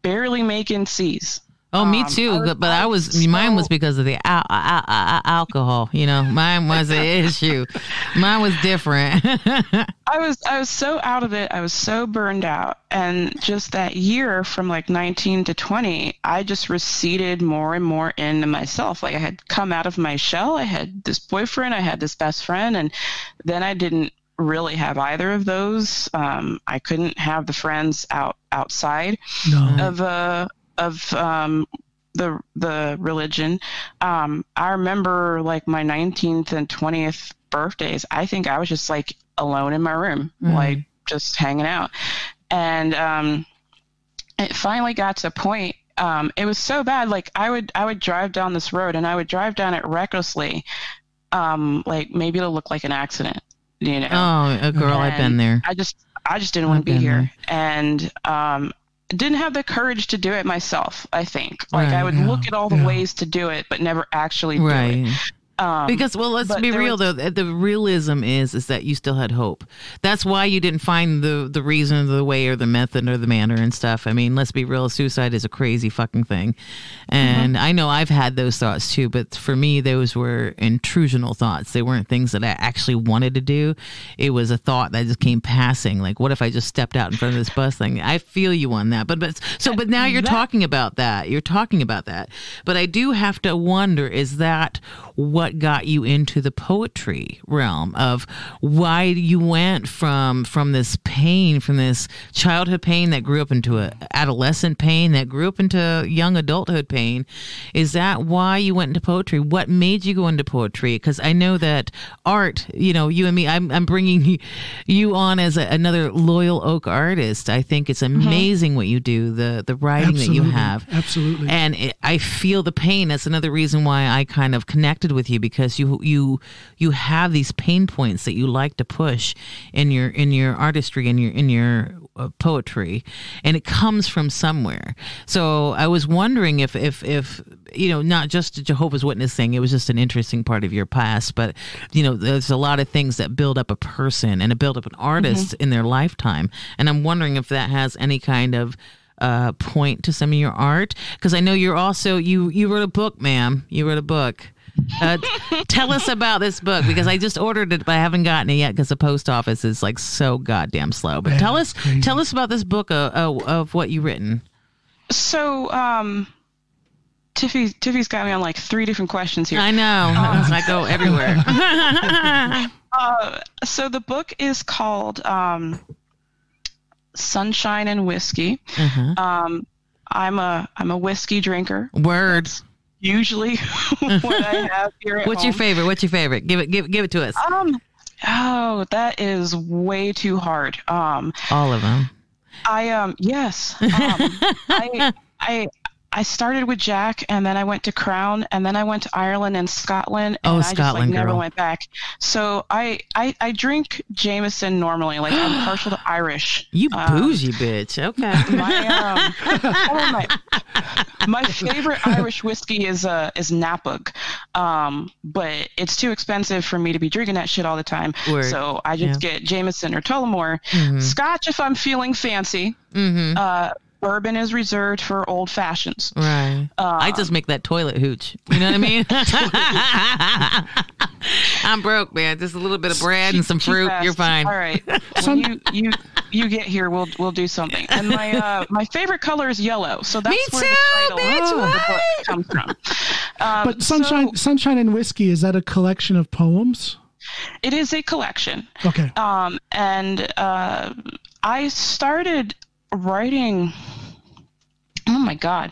barely making C's. Oh, me too. Mine was because of the alcohol. Mine was an issue. Mine was different. I was so out of it. I was so burned out. And just that year from like 19 to 20, I just receded more and more into myself. Like I had come out of my shell. I had this boyfriend. I had this best friend. And then I didn't really have either of those. I couldn't have the friends outside of the religion. I remember like my 19th and 20th birthdays. I think I was just like alone in my room, like just hanging out. And it finally got to a point. It was so bad. Like I would drive down this road, and I would drive down it recklessly. Like maybe it'll look like an accident, Oh, a girl, I've been there. I just didn't want to be here. And didn't have the courage to do it myself, I think. Like I would look at all the ways to do it, but never actually do it. Because, well, let's be real, though. The realism is that you still had hope. That's why you didn't find the reason, the way, or the method, or the manner and stuff. I mean, let's be real. Suicide is a crazy fucking thing. And I know I've had those thoughts, too. But for me, those were intrusional thoughts. They weren't things that I actually wanted to do. It was a thought that just came passing. Like, what if I just stepped out in front of this bus thing? I feel you on that. But now you're talking about that. You're talking about that. But I do have to wonder, is that what got you into the poetry realm, of why you went from this pain, from this childhood pain that grew up into a adolescent pain that grew up into young adulthood pain? Is that why you went into poetry? What made you go into poetry? Because I know that art, you and me, I'm bringing you on as another Loyal Oak artist. I think it's amazing what you do, the writing that you have. Absolutely. And I feel the pain. That's another reason why I kind of connected with you, because you have these pain points that you like to push in your artistry, in your poetry, and it comes from somewhere. So I was wondering if not just a Jehovah's Witness thing, it was just an interesting part of your past, but there's a lot of things that build up a person and build up an artist in their lifetime, and I'm wondering if that has any kind of point to some of your art, because I know you're also you wrote a book, ma'am. You wrote a book. Tell us about this book, because I just ordered it, but I haven't gotten it yet because the post office is like so goddamn slow. But tell us about this book of what you've written. So, Tiffy's got me on like 3 different questions here. I know. I go everywhere. So the book is called Sunshine and Whiskey. I'm a whiskey drinker. Words. Usually what I have here at What's your favorite? Give it to us. That is way too hard. All of them. Yes. I started with Jack, and then I went to Crown, and then I went to Ireland and Scotland, and I just never went back. So I drink Jameson normally. Like I'm partial to Irish. You bougie bitch. Okay. My favorite Irish whiskey is Napug, but it's too expensive for me to be drinking that shit all the time. So I just get Jameson or Tullamore. Scotch if I'm feeling fancy. bourbon is reserved for old fashions. Right. I just make that toilet hooch. You know what I mean? I'm broke, man. Just a little bit of bread and some fruit. You're fine. All right. When you get here, we'll do something. And my favorite color is yellow, so that's where the title of the book comes from. But Sunshine and Whiskey, is that a collection of poems? It is a collection. Okay. And I started writing, oh my God,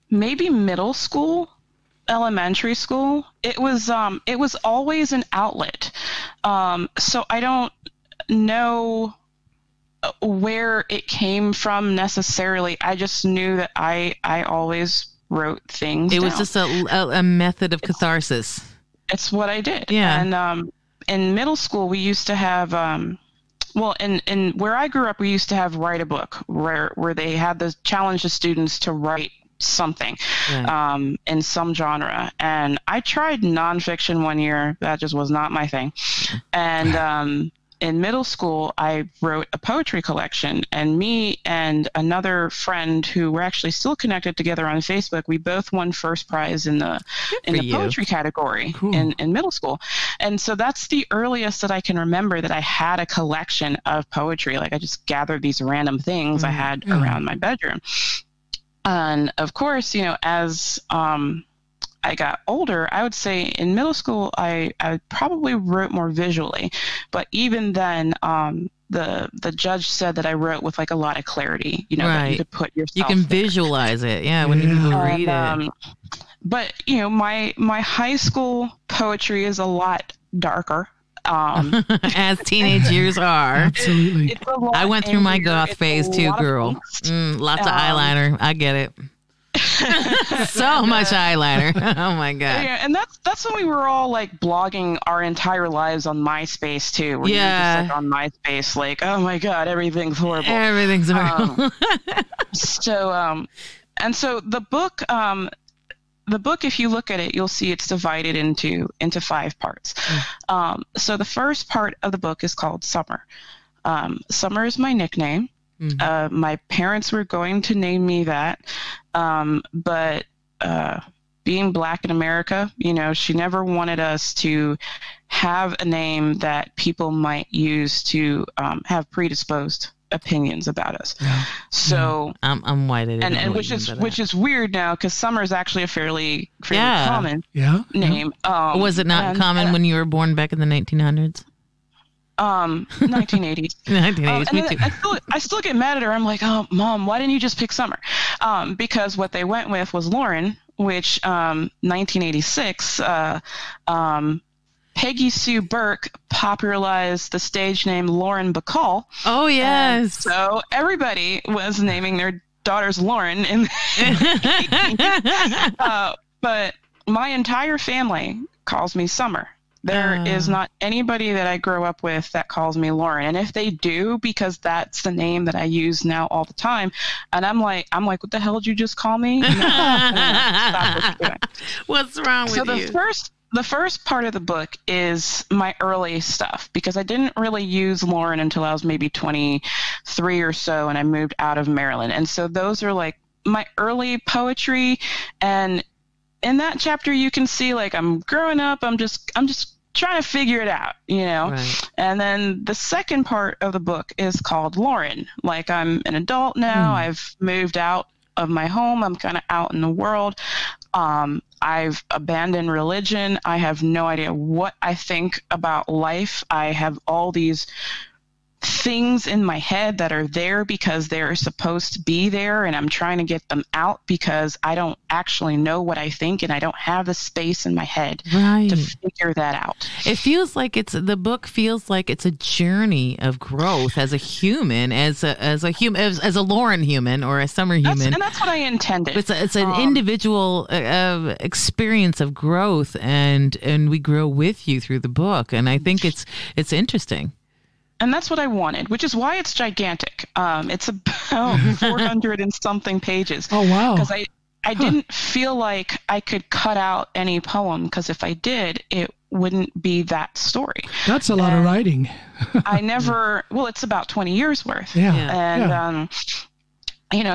maybe middle school, elementary school. It was always an outlet. So I don't know where it came from necessarily. I just knew that I always wrote things down. It was just a method of catharsis. It's what I did. Yeah. And in middle school, we used to have, in where I grew up, we used to have Write a Book, where they had the challenge the students to write something in some genre. And I tried nonfiction one year. That just was not my thing. And in middle school, I wrote a poetry collection, and me and another friend who were actually still connected together on Facebook, we both won first prize in the poetry category in middle school. And so that's the earliest that I can remember that I had a collection of poetry. Like I just gathered these random things I had around my bedroom. And of course, as I got older, I would say in middle school, I probably wrote more visually, but even then, the judge said that I wrote with like a lot of clarity, that you could put yourself. You can visualize it. Yeah. When people read it. But my high school poetry is a lot darker. As teenage years are. Absolutely. I went through my goth phase too, girl. Lots of eyeliner. I get it. So much eyeliner. Oh my God. Yeah, and that's when we were all like blogging our entire lives on MySpace too. Where you were just, like, on MySpace, like, oh my God, everything's horrible. Everything's horrible. So the book, if you look at it, you'll see it's divided into 5 parts. So the first part of the book is called Summer. Summer is my nickname. My parents were going to name me that, but being Black in America, she never wanted us to have a name that people might use to have predisposed opinions about us. So I'm white, and which is weird now because Summer is actually a fairly common name. Was it not common when you were born back in the 1900s? 1980s. 1980s, me too. I still get mad at her. I'm like, oh, Mom, why didn't you just pick Summer? Because what they went with was Lauren, which 1986, Peggy Sue Burke popularized the stage name Lauren Bacall. Oh, yes. And so everybody was naming their daughters Lauren. But my entire family calls me Summer. There is not anybody that I grew up with that calls me Lauren. And if they do, because that's the name that I use now all the time, and I'm like, what the hell did you just call me? No, stop what you're doing. What's wrong with you? So the first part of the book is my early stuff, because I didn't really use Lauren until I was maybe 23 or so, and I moved out of Maryland. And so those are like my early poetry. And in that chapter, you can see like I'm growing up. I'm just trying to figure it out, Right. And then the second part of the book is called Lauren. Like I'm an adult now. I've moved out of my home. I'm kind of out in the world. I've abandoned religion. I have no idea what I think about life. I have all these things in my head that are there because they're supposed to be there, and I'm trying to get them out because I don't actually know what I think, and I don't have the space in my head to figure that out. It feels like the book feels like it's a journey of growth as a human, as a Lauren human or a Summer human, and that's what I intended. It's an individual experience of growth, and we grow with you through the book, and I think it's interesting. And that's what I wanted, which is why it's gigantic. It's about 400 and something pages. Oh, wow. Because I didn't feel like I could cut out any poem, because if I did, it wouldn't be that story. That's a lot of writing. I never, well, it's about 20 years worth. Yeah. And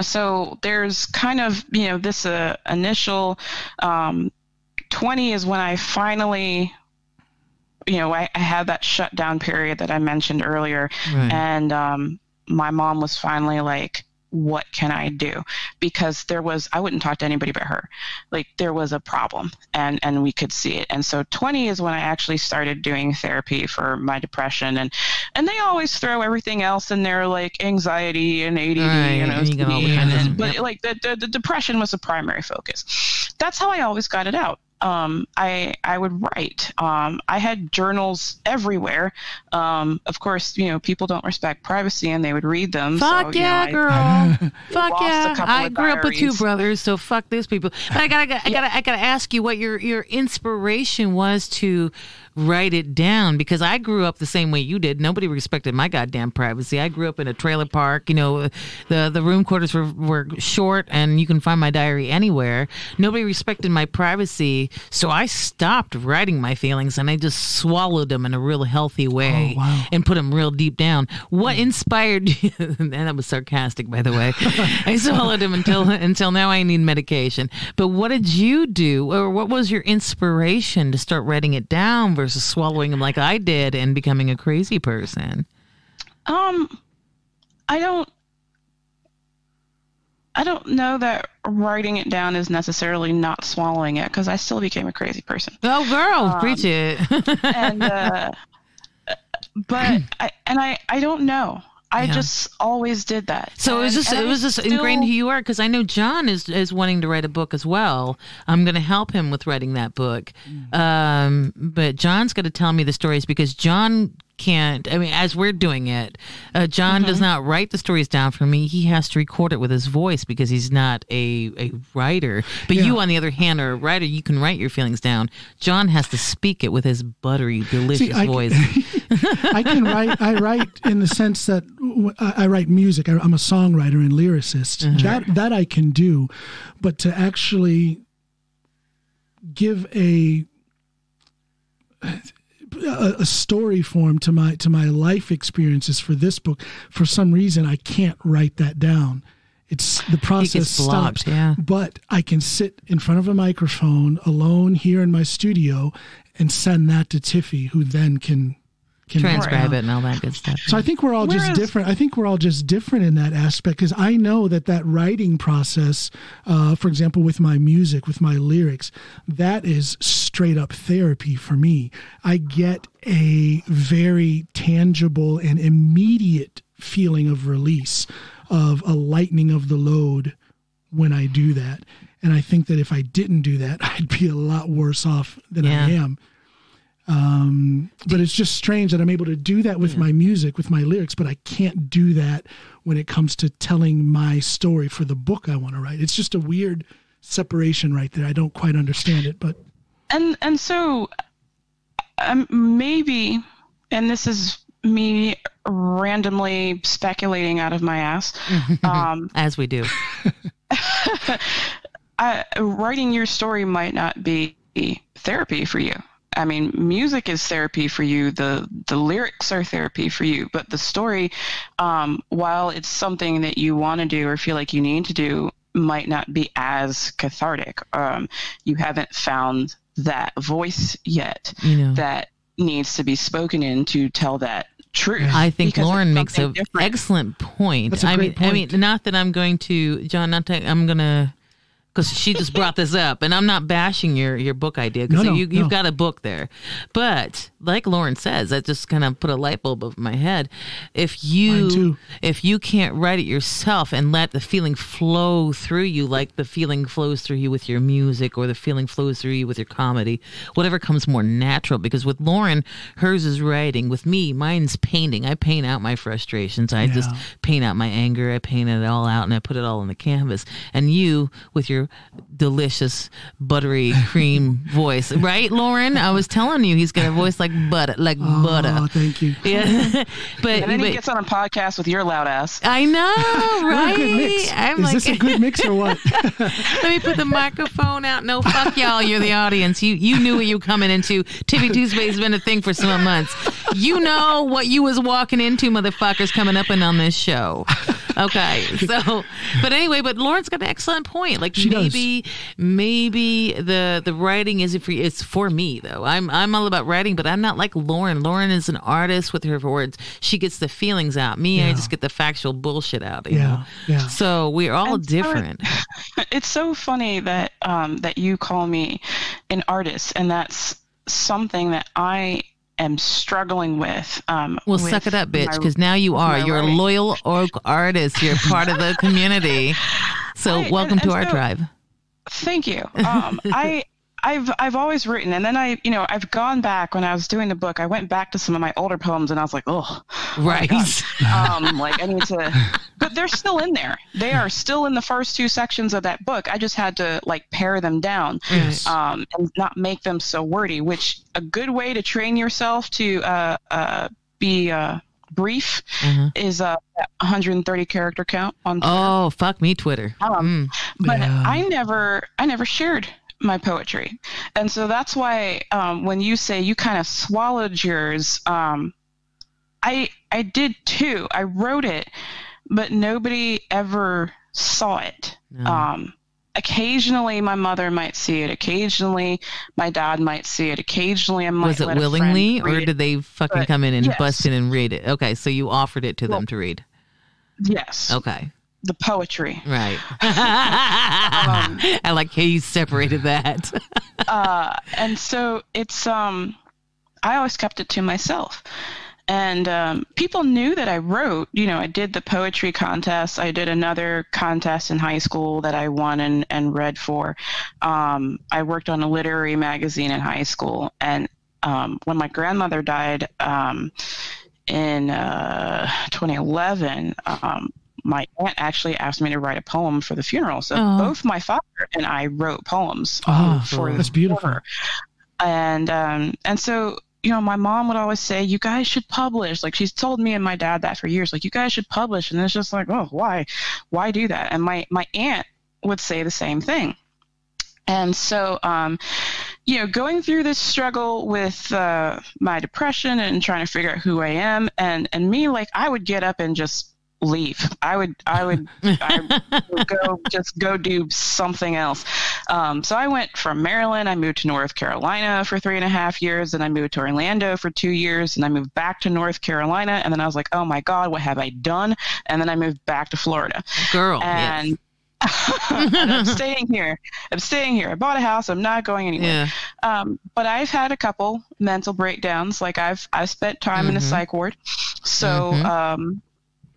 So there's kind of, this initial 20 is when I finally, I had that shutdown period that I mentioned earlier. Right. And my mom was finally like, what can I do? Because I wouldn't talk to anybody but her. Like, there was a problem, and we could see it. And so 20 is when I actually started doing therapy for my depression. And they always throw everything else in there, like anxiety and ADD and OCD. But like the depression was the primary focus. That's how I always got it out. I would write. I had journals everywhere. Of course, people don't respect privacy, and they would read them. Fuck so, yeah, girl. Fuck yeah. I grew up with two brothers, so fuck these people. But I gotta ask you what your inspiration was to write it down, because I grew up the same way you did. Nobody respected my goddamn privacy. I grew up in a trailer park. The room quarters were short, and you can find my diary anywhere. Nobody respected my privacy, so I stopped writing my feelings, and I just swallowed them in a real healthy way. Oh, wow. And put them real deep down. What inspired you? And that was sarcastic, by the way. I swallowed them until now I need medication. But what did you do, or what was your inspiration to start writing it down versus swallowing them like I did and becoming a crazy person? I don't know that writing it down is necessarily not swallowing it, because I still became a crazy person. Oh, girl, preach it. But I don't know. I just always did that. So it was just ingrained who you are, because I know John is wanting to write a book as well. I'm going to help him with writing that book. But John's got to tell me the stories, because John can't, as we're doing it, John does not write the stories down for me. He has to record it with his voice, because he's not a writer. But you, on the other hand, are a writer. You can write your feelings down. John has to speak it with his buttery, delicious voice. I can write. I write in the sense that I write music. I'm a songwriter and lyricist. That I can do, but to actually give a story form to my life experiences for this book, for some reason I can't write that down. It's the process stops. But I can sit in front of a microphone alone here in my studio and send that to Tiffy, who then can transcribe it and all that good stuff. So I think we're all just different. I think we're all just different in that aspect, because I know that writing process, for example, with my music, with my lyrics, that is straight up therapy for me. I get a very tangible and immediate feeling of release, of a lightening of the load when I do that. And I think that if I didn't do that, I'd be a lot worse off than I am. But it's just strange that I'm able to do that with my music, with my lyrics, but I can't do that when it comes to telling my story for the book I want to write. It's just a weird separation right there. I don't quite understand it, but. And so maybe, and this is me randomly speculating out of my ass. As we do. Writing your story might not be therapy for you. Music is therapy for you. The lyrics are therapy for you. But the story, while it's something that you want to do or feel like you need to do, might not be as cathartic. You haven't found that voice yet that needs to be spoken in to tell that truth. I think Lauren makes an excellent point. That's a great point. Not that I'm going to, John, I'm going to, because she just brought this up, and I'm not bashing your book idea, because you've got a book there. But like Lauren says, that just kind of put a light bulb over my head. If you can't write it yourself and let the feeling flow through you, like the feeling flows through you with your music, or the feeling flows through you with your comedy, whatever comes more natural. Because with Lauren, hers is writing. With me, mine's painting. I paint out my frustrations. I just paint out my anger. I paint it all out, and I put it all on the canvas. And you, with your delicious buttery cream voice, right, Lauren? I was telling you, he's got a voice like butter, butter. Oh, thank you. Yeah, and then he gets on a podcast with your loud ass. I know, right? Good mix. Is this a good mix or what? Let me put the microphone out. No, fuck y'all. You're the audience. You knew what you were coming into. Tiffy Tuesday's been a thing for some months. You know what you was walking into, motherfuckers, coming up and on this show. Okay. So, but anyway, but Lauren's got an excellent point. Like maybe the writing isn't for you. It's for me though. I'm all about writing, but I'm not like Lauren. Lauren is an artist with her words. She gets the feelings out. Me, I just get the factual bullshit out. You know? Yeah. So we're all different. It's so funny that that you call me an artist, and that's something that I am struggling with. Well, suck it up, bitch, because now you are. You're a loyal artist. You're part of the community. So welcome to our tribe. Thank you. I've always written, and then I've gone back when I was doing the book. I went back to some of my older poems, and I was like, right. Like I need to, but they're still in there. They are still in the first 2 sections of that book. I just had to like pare them down, and not make them so wordy. Which a good way to train yourself to be brief is a 130 character count on Twitter. Oh, fuck me, Twitter. But I never shared my poetry, and so that's why when you say you kind of swallowed yours, I did too. I wrote it, but nobody ever saw it. No. Occasionally my mother might see it, occasionally my dad might see it, occasionally I might Was it let willingly, a friend read or did they fucking come in and bust in and read it? Okay, so you offered it to them to read. Yes. Okay. The poetry. Right. I like how you separated that. And so it's, I always kept it to myself. And people knew that I wrote. I did the poetry contest. I did another contest in high school that I won and read for. I worked on a literary magazine in high school. And when my grandmother died in 2011, my aunt actually asked me to write a poem for the funeral. So both my father and I wrote poems for that's beautiful. her. And so, my mom would always say, you guys should publish. Like, she's told me and my dad that for years. Like, you guys should publish. And it's just like, why do that? And my aunt would say the same thing. And so, going through this struggle with my depression and trying to figure out who I am, and me, like, I would get up and just leave. I would go do something else. So I went from Maryland. I moved to North Carolina for 3.5 years, and I moved to Orlando for 2 years, and I moved back to North Carolina. And then I was like, oh my God, what have I done? And then I moved back to Florida. Girl, and yes. And I'm staying here. I bought a house. I'm not going anywhere. Yeah. But I've had a couple mental breakdowns. Like I've spent time in a psych ward. So,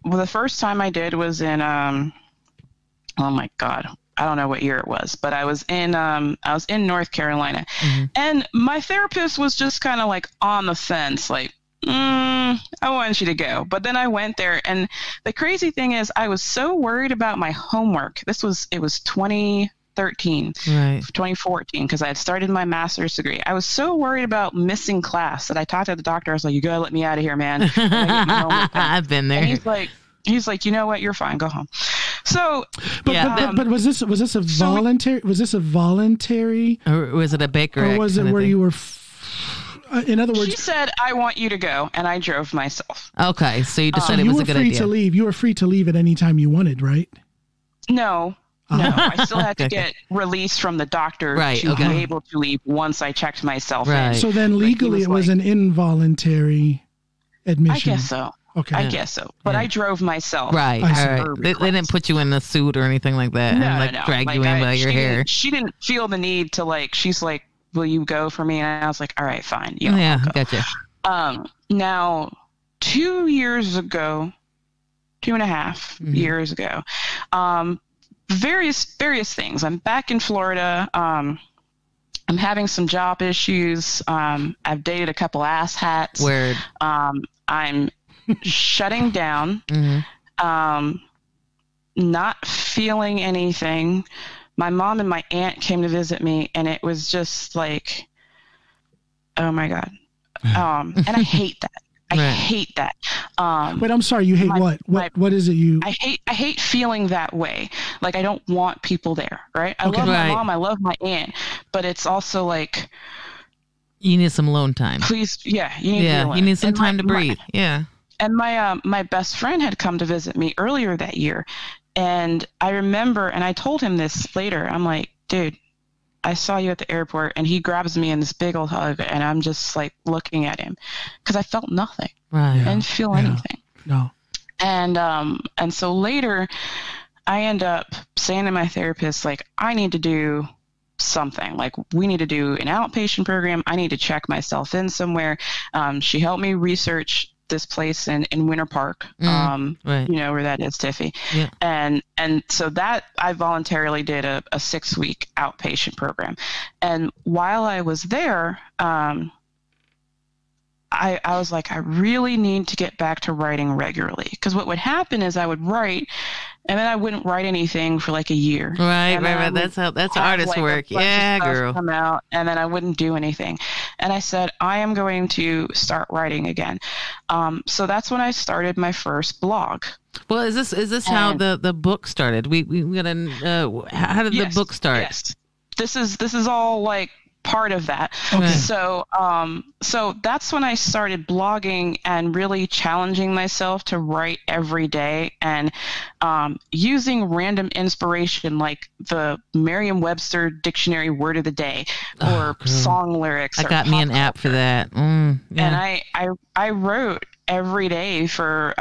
well, the first time I did was in, oh my God, I don't know what year it was, but I was in North Carolina, and my therapist was just kind of like on the fence, like, I want you to go. But then I went there, and the crazy thing is I was so worried about my homework. It was 2013, right. 2014, because I had started my master's degree. I was so worried about missing class that I talked to the doctor. I was like, you gotta let me out of here, man. I've been there. And he's like, you know what? You're fine. Go home. So, but was this a voluntary? Was this a voluntary? Or was it a Baker? Or was it where you were? In other words, she said, "I want you to go," and I drove myself. Okay, so you decided it was a good idea. You were free to leave. You were free to leave at any time you wanted, right? No. I still had to get released from the doctor to be able to leave once I checked myself in. So then legally it was an involuntary admission. I guess so. Okay. I guess so. But I drove myself. Right. All right. They didn't put you in a suit or anything like that and drag you in by your hair. She didn't feel the need to she's like, will you go for me? And I was like, all right, fine. Gotcha. Now, 2 years ago, 2.5 years ago, various things. I'm back in Florida. I'm having some job issues. I've dated a couple ass hats. Weird. I'm shutting down, not feeling anything. My mom and my aunt came to visit me, and it was just like, oh my God. And I hate that. I hate that. Wait, I'm sorry. You hate what? What is it you? I hate feeling that way. Like I don't want people there, right? I love my mom. I love my aunt, but it's also like, you need some alone time. Please, you need to be alone. You need some time to breathe. And my best friend had come to visit me earlier that year. And I remember, and I told him this later, I'm like, dude, I saw you at the airport. And he grabs me in this big old hug, and I'm just like looking at him because I felt nothing. Right. I didn't feel anything. No. And so later I end up saying to my therapist, like, I need to do something. Like, we need to do an outpatient program. I need to check myself in somewhere. She helped me research this place in Winter Park, right. You know where that is, Tiffy. Yeah. And so that I voluntarily did a 6-week outpatient program. And while I was there, I was like, I really need to get back to writing regularly, because what would happen is I would write, and then I wouldn't write anything for like a year. Right. That's artist like work. Yeah, girl. Come out, and then I wouldn't do anything. And I said, I am going to start writing again. So that's when I started my first blog. Well, is this how the book started? We gotta. How did the book start? Yes. This is all like part of that. Okay. So that's when I started blogging and really challenging myself to write every day, and using random inspiration like the Merriam-Webster Dictionary word of the day or song lyrics. I got me an app for that. Yeah. And I wrote every day for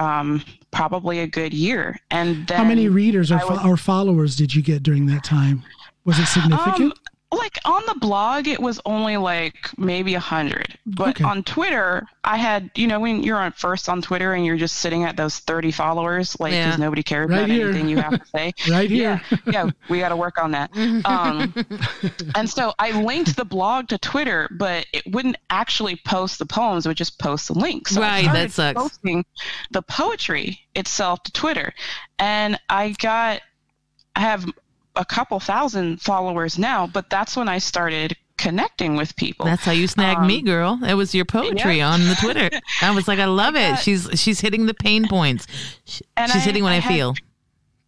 probably a good year. And then how many readers or followers did you get during that time? Was it significant? Like on the blog, it was only like maybe 100, but on Twitter, I had, you know, when you're first on Twitter and you're just sitting at those 30 followers, like, because nobody cares about anything you have to say. Right here. Yeah, we got to work on that. And so I linked the blog to Twitter, but it wouldn't actually post the poems; it would just post the links. So right, I that sucks. Posting the poetry itself to Twitter, and I have a couple thousand followers now, but that's when I started connecting with people. That's how you snagged me, girl. It was your poetry on the Twitter. I was like, I love it. She's hitting the pain points. She's hitting what I feel.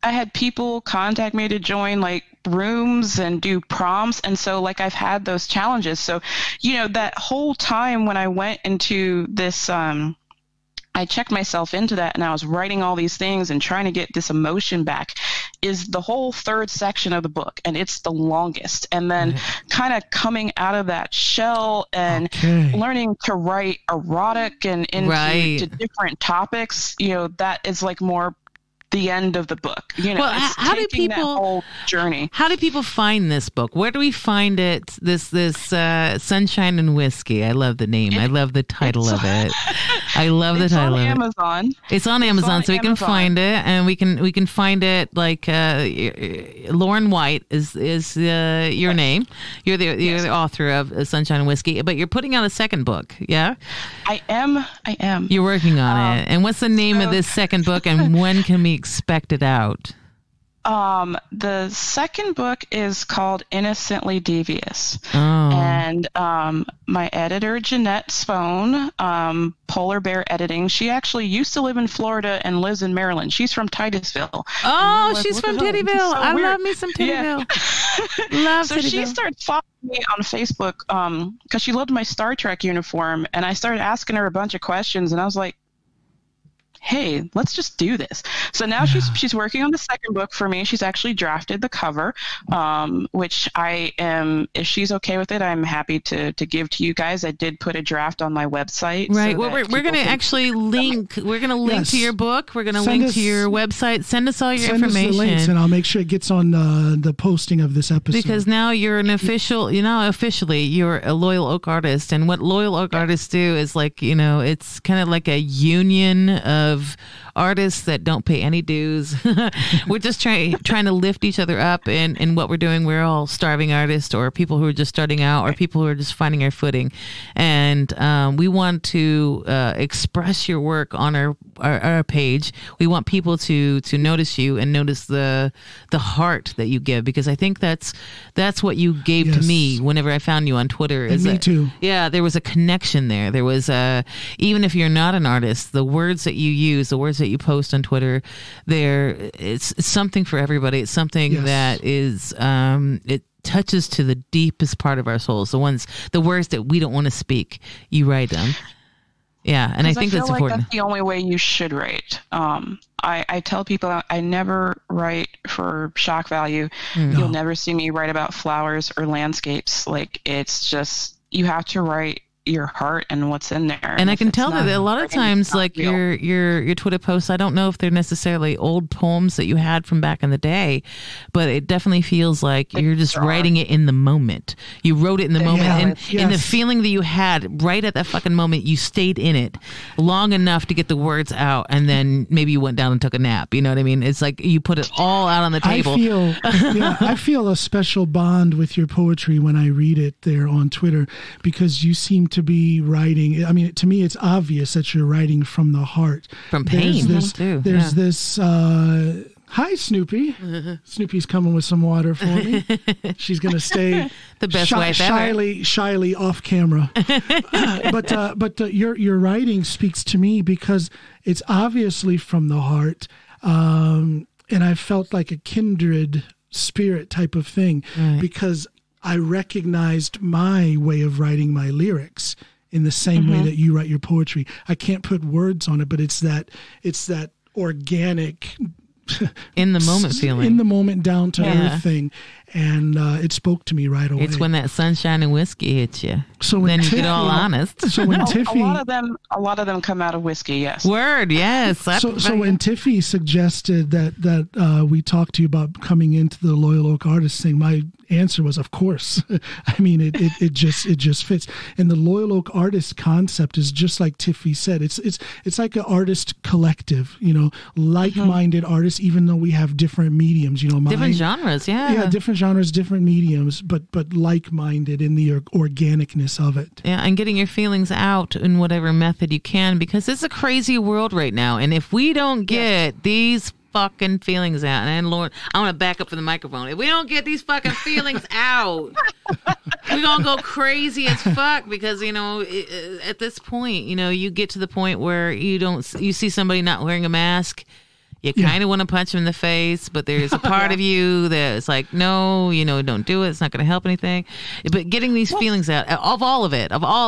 I had people contact me to join like rooms and do prompts, and so like I've had those challenges. So, you know, that whole time when I went into this I checked myself into that, and I was writing all these things and trying to get this emotion back, is the whole third section of the book, and it's the longest. And then kind of coming out of that shell and learning to write erotic and into to different topics, you know, that is like more the end of the book. You know, how do people that whole journey? How do people find this book? Where do we find it? This Sunshine and Whiskey. I love the name. I love the title of it. I love the title of it. Amazon. It's on Amazon, so we can find it, and we can find it. Like Lauren White is your name. You're the author of Sunshine and Whiskey, but you're putting out a second book. Yeah, I am. You're working on it. And what's the name of this second book, and when can we expect it out? The second book is called Innocently Devious. And my editor, Jeanette Spohn, Polar Bear Editing, she actually used to live in Florida and lives in Maryland. She's from Titusville. Oh, she's from Titusville. So I love me some Titusville. Love so Titusville. She started following me on Facebook because she loved my Star Trek uniform, and I started asking her a bunch of questions, and I was like, hey, let's just do this. So now she's working on the second book for me. She's actually drafted the cover, which I am, if she's okay with it, I'm happy to give to you guys. I did put a draft on my website. Right. So well, we're going to actually link. We're going to link to your book. We're going to link to your website. Send us all your information. Send us the links, and I'll make sure it gets on the posting of this episode. Because now you're an official, officially you're a Loyal Oak artist. And what Loyal Oak artists do is like, it's kind of like a union of artists that don't pay any dues. We're just trying to lift each other up in what we're doing. We're all starving artists, or people who are just starting out, or people who are just finding our footing. And we want to express your work on our page. We want people to notice you and notice the heart that you give, because I think that's what you gave to me whenever I found you on Twitter. And me too. Yeah, there was a connection there. There was even if you're not an artist, the words that you use, the words that you post on Twitter, it's something for everybody. It's something that is it touches to the deepest part of our souls. The words that we don't want to speak, you write them. Yeah, and I think that's like important. That's the only way you should write. I tell people I never write for shock value. No. You'll never see me write about flowers or landscapes. Like, it's just, you have to write your heart and what's in there. And I can tell that a lot of times, like real. your Twitter posts, I don't know if they're necessarily old poems that you had from back in the day, but it definitely feels like you're just writing it in the moment. You wrote it in the moment, and in the feeling that you had right at that fucking moment, you stayed in it long enough to get the words out, and then maybe you went down and took a nap. You know what I mean? It's like you put it all out on the table. I feel a special bond with your poetry when I read it there on Twitter, because you seem to be writing. I mean, to me, it's obvious that you're writing from the heart, from pain. There's this. Hi, Snoopy. Snoopy's coming with some water for me. She's going to stay the best way shyly off camera. But your writing speaks to me because it's obviously from the heart, and I felt like a kindred spirit type of thing, because I recognized my way of writing my lyrics in the same way that you write your poetry. I can't put words on it, but it's that organic, in the moment feeling, in the moment, down to earth thing, and it spoke to me right away. It's when that sunshine and whiskey hits you. So when then you get all honest. So when Tiffy, a lot of them come out of whiskey. Yes. Word. Yes. So when Tiffy suggested that we talk to you about coming into the Loyal Oak Artists thing, my answer was, of course. I mean, it just fits. And the Loyal Oak Artist concept is just like Tiffy said. It's like an artist collective. Like-minded artists, even though we have different mediums. Different genres. Yeah, different genres, different mediums, but like-minded in the organicness of it. Yeah, and getting your feelings out in whatever method you can, because it's a crazy world right now. And if we don't get these fucking feelings out, and Lord, I want to back up for the microphone. If we don't get these fucking feelings out, we're going to go crazy as fuck, because, at this point, you get to the point where you see somebody not wearing a mask. You kind of want to punch them in the face, but there's a part of you that's like, no, don't do it. It's not going to help anything. But getting these feelings out of all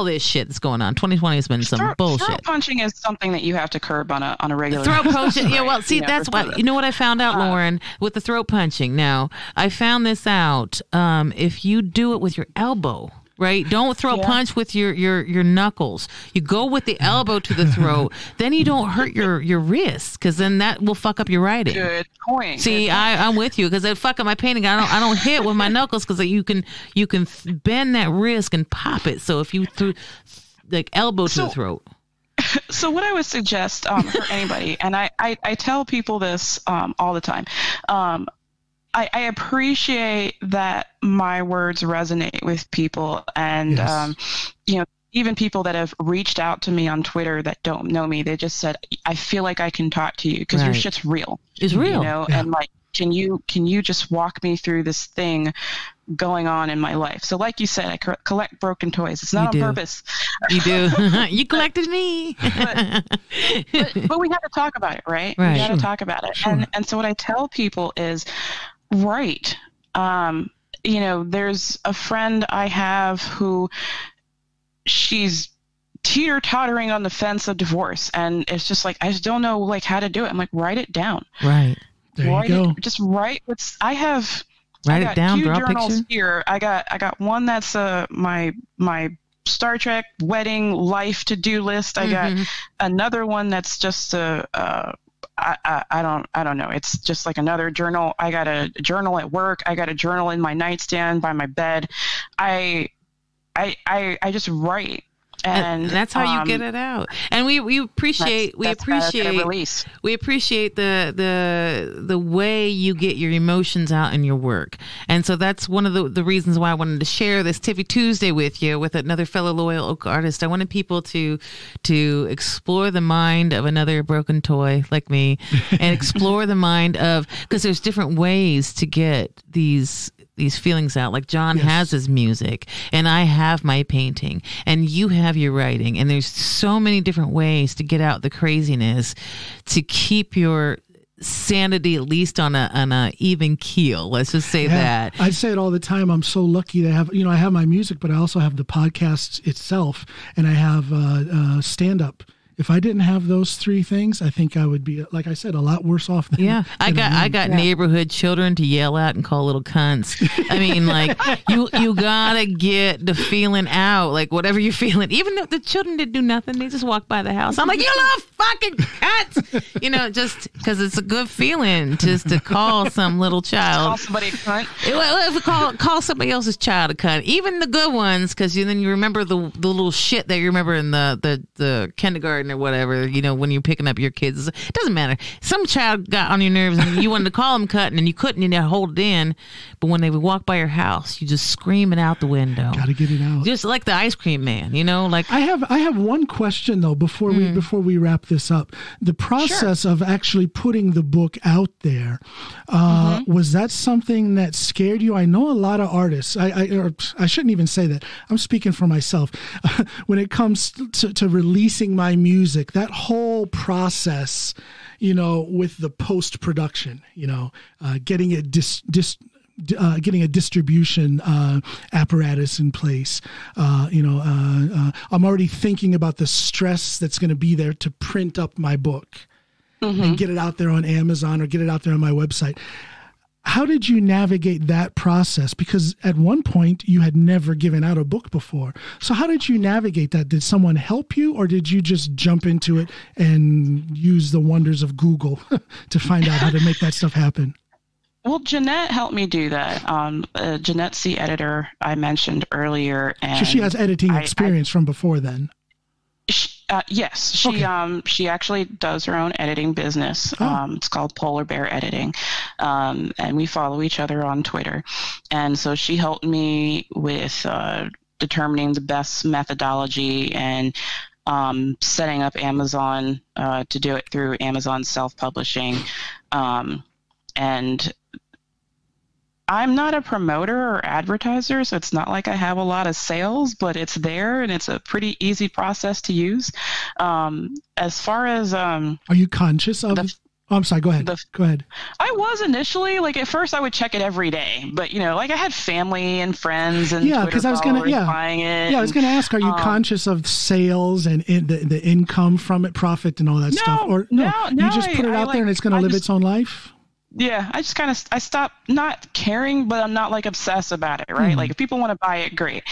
this shit that's going on, 2020 has been some bullshit. Throat punching is something that you have to curb on a regular basis. Throat punching, yeah. Well, see, that's what what I found out, Lauren, with the throat punching. Now, I found this out. If you do it with your elbow. Right? Don't throw punch with your knuckles. You go with the elbow to the throat. Then you don't hurt your wrist, because then that will fuck up your writing. Good point. See, I'm with you, because it fuck up my painting. I don't hit with my knuckles, because you can bend that wrist and pop it. So if you threw like elbow to the throat. So what I would suggest for anybody, and I tell people this all the time. I appreciate that my words resonate with people, and even people that have reached out to me on Twitter that don't know me, they just said, I feel like I can talk to you because your shit's real. It's real. And like, can you just walk me through this thing going on in my life? So like you said, I collect broken toys. It's not on purpose. You do. You collected me. but we have to talk about it, right? We got to talk about it. Sure. And so what I tell people is, right. There's a friend I have who she's teeter-tottering on the fence of divorce, and it's just like, I just don't know like how to do it. I'm like, write it down. Right. There you go. Just write what's I have. Write I it down. Two Draw a journals picture. here. I got one that's my Star Trek wedding life to-do list. I got another one that's just I don't know. It's just like another journal. I got a journal at work. I got a journal in my nightstand by my bed. I just write. And that's how you get it out. And we appreciate release. We appreciate the way you get your emotions out in your work. And so that's one of the reasons why I wanted to share this Tiffy Tuesday with you, with another fellow Loyal Oak artist. I wanted people to explore the mind of another broken toy like me, and explore the mind of, because there's different ways to get these feelings out. Like John has his music, and I have my painting, and you have your writing, and there's so many different ways to get out the craziness, to keep your sanity at least on a even keel. Let's just say that. I say it all the time. I'm so lucky to have, I have my music, but I also have the podcast itself, and I have stand up. If I didn't have those three things, I think I would be, like I said, a lot worse off than I got neighborhood children to yell out and call little cunts. I mean, like, you gotta get the feeling out, like whatever you're feeling. Even if the children didn't do nothing, they just walk by the house. I'm like, you little fucking cunts! Just because it's a good feeling just to call some little child. Call somebody a cunt. Call somebody else's child a cunt. Even the good ones, because then you remember the little shit that you remember in the kindergarten or whatever, when you're picking up your kids. It doesn't matter. Some child got on your nerves and you wanted to call them cunt and you couldn't, you hold it in. But when they would walk by your house, you just scream it out the window. Gotta get it out. Just like the ice cream man, like. I have one question though before we wrap this up. The process of actually putting the book out there, was that something that scared you? I know a lot of artists. I shouldn't even say that. I'm speaking for myself. When it comes to releasing my music, that whole process, with the post-production, getting it getting a distribution apparatus in place. I'm already thinking about the stress that's going to be there to print up my book and get it out there on Amazon or get it out there on my website. How did you navigate that process? Because at one point you had never given out a book before. So how did you navigate that? Did someone help you, or did you just jump into it and use the wonders of Google to find out how to make that stuff happen? Well, Jeanette helped me do that. Jeanette's the editor I mentioned earlier. And so she has editing experience from before then. Yes, she actually does her own editing business. It's called Polar Bear Editing, and we follow each other on Twitter. And so she helped me with determining the best methodology and setting up Amazon to do it through Amazon self-publishing. And I'm not a promoter or advertiser, so it's not like I have a lot of sales, but it's there and it's a pretty easy process to use. As far as are you conscious of? I'm sorry. Go ahead. Go ahead. I was initially, like, at first I would check it every day, but like I had family and friends and Twitter followers buying it. Yeah, I was going to ask, are you conscious of sales and the income from it, profit and all that stuff? Or no, you just put it out there and it's going to live its own life? Yeah, I just I stopped not caring, but I'm not like obsessed about it, right? Like if people want to buy it, great.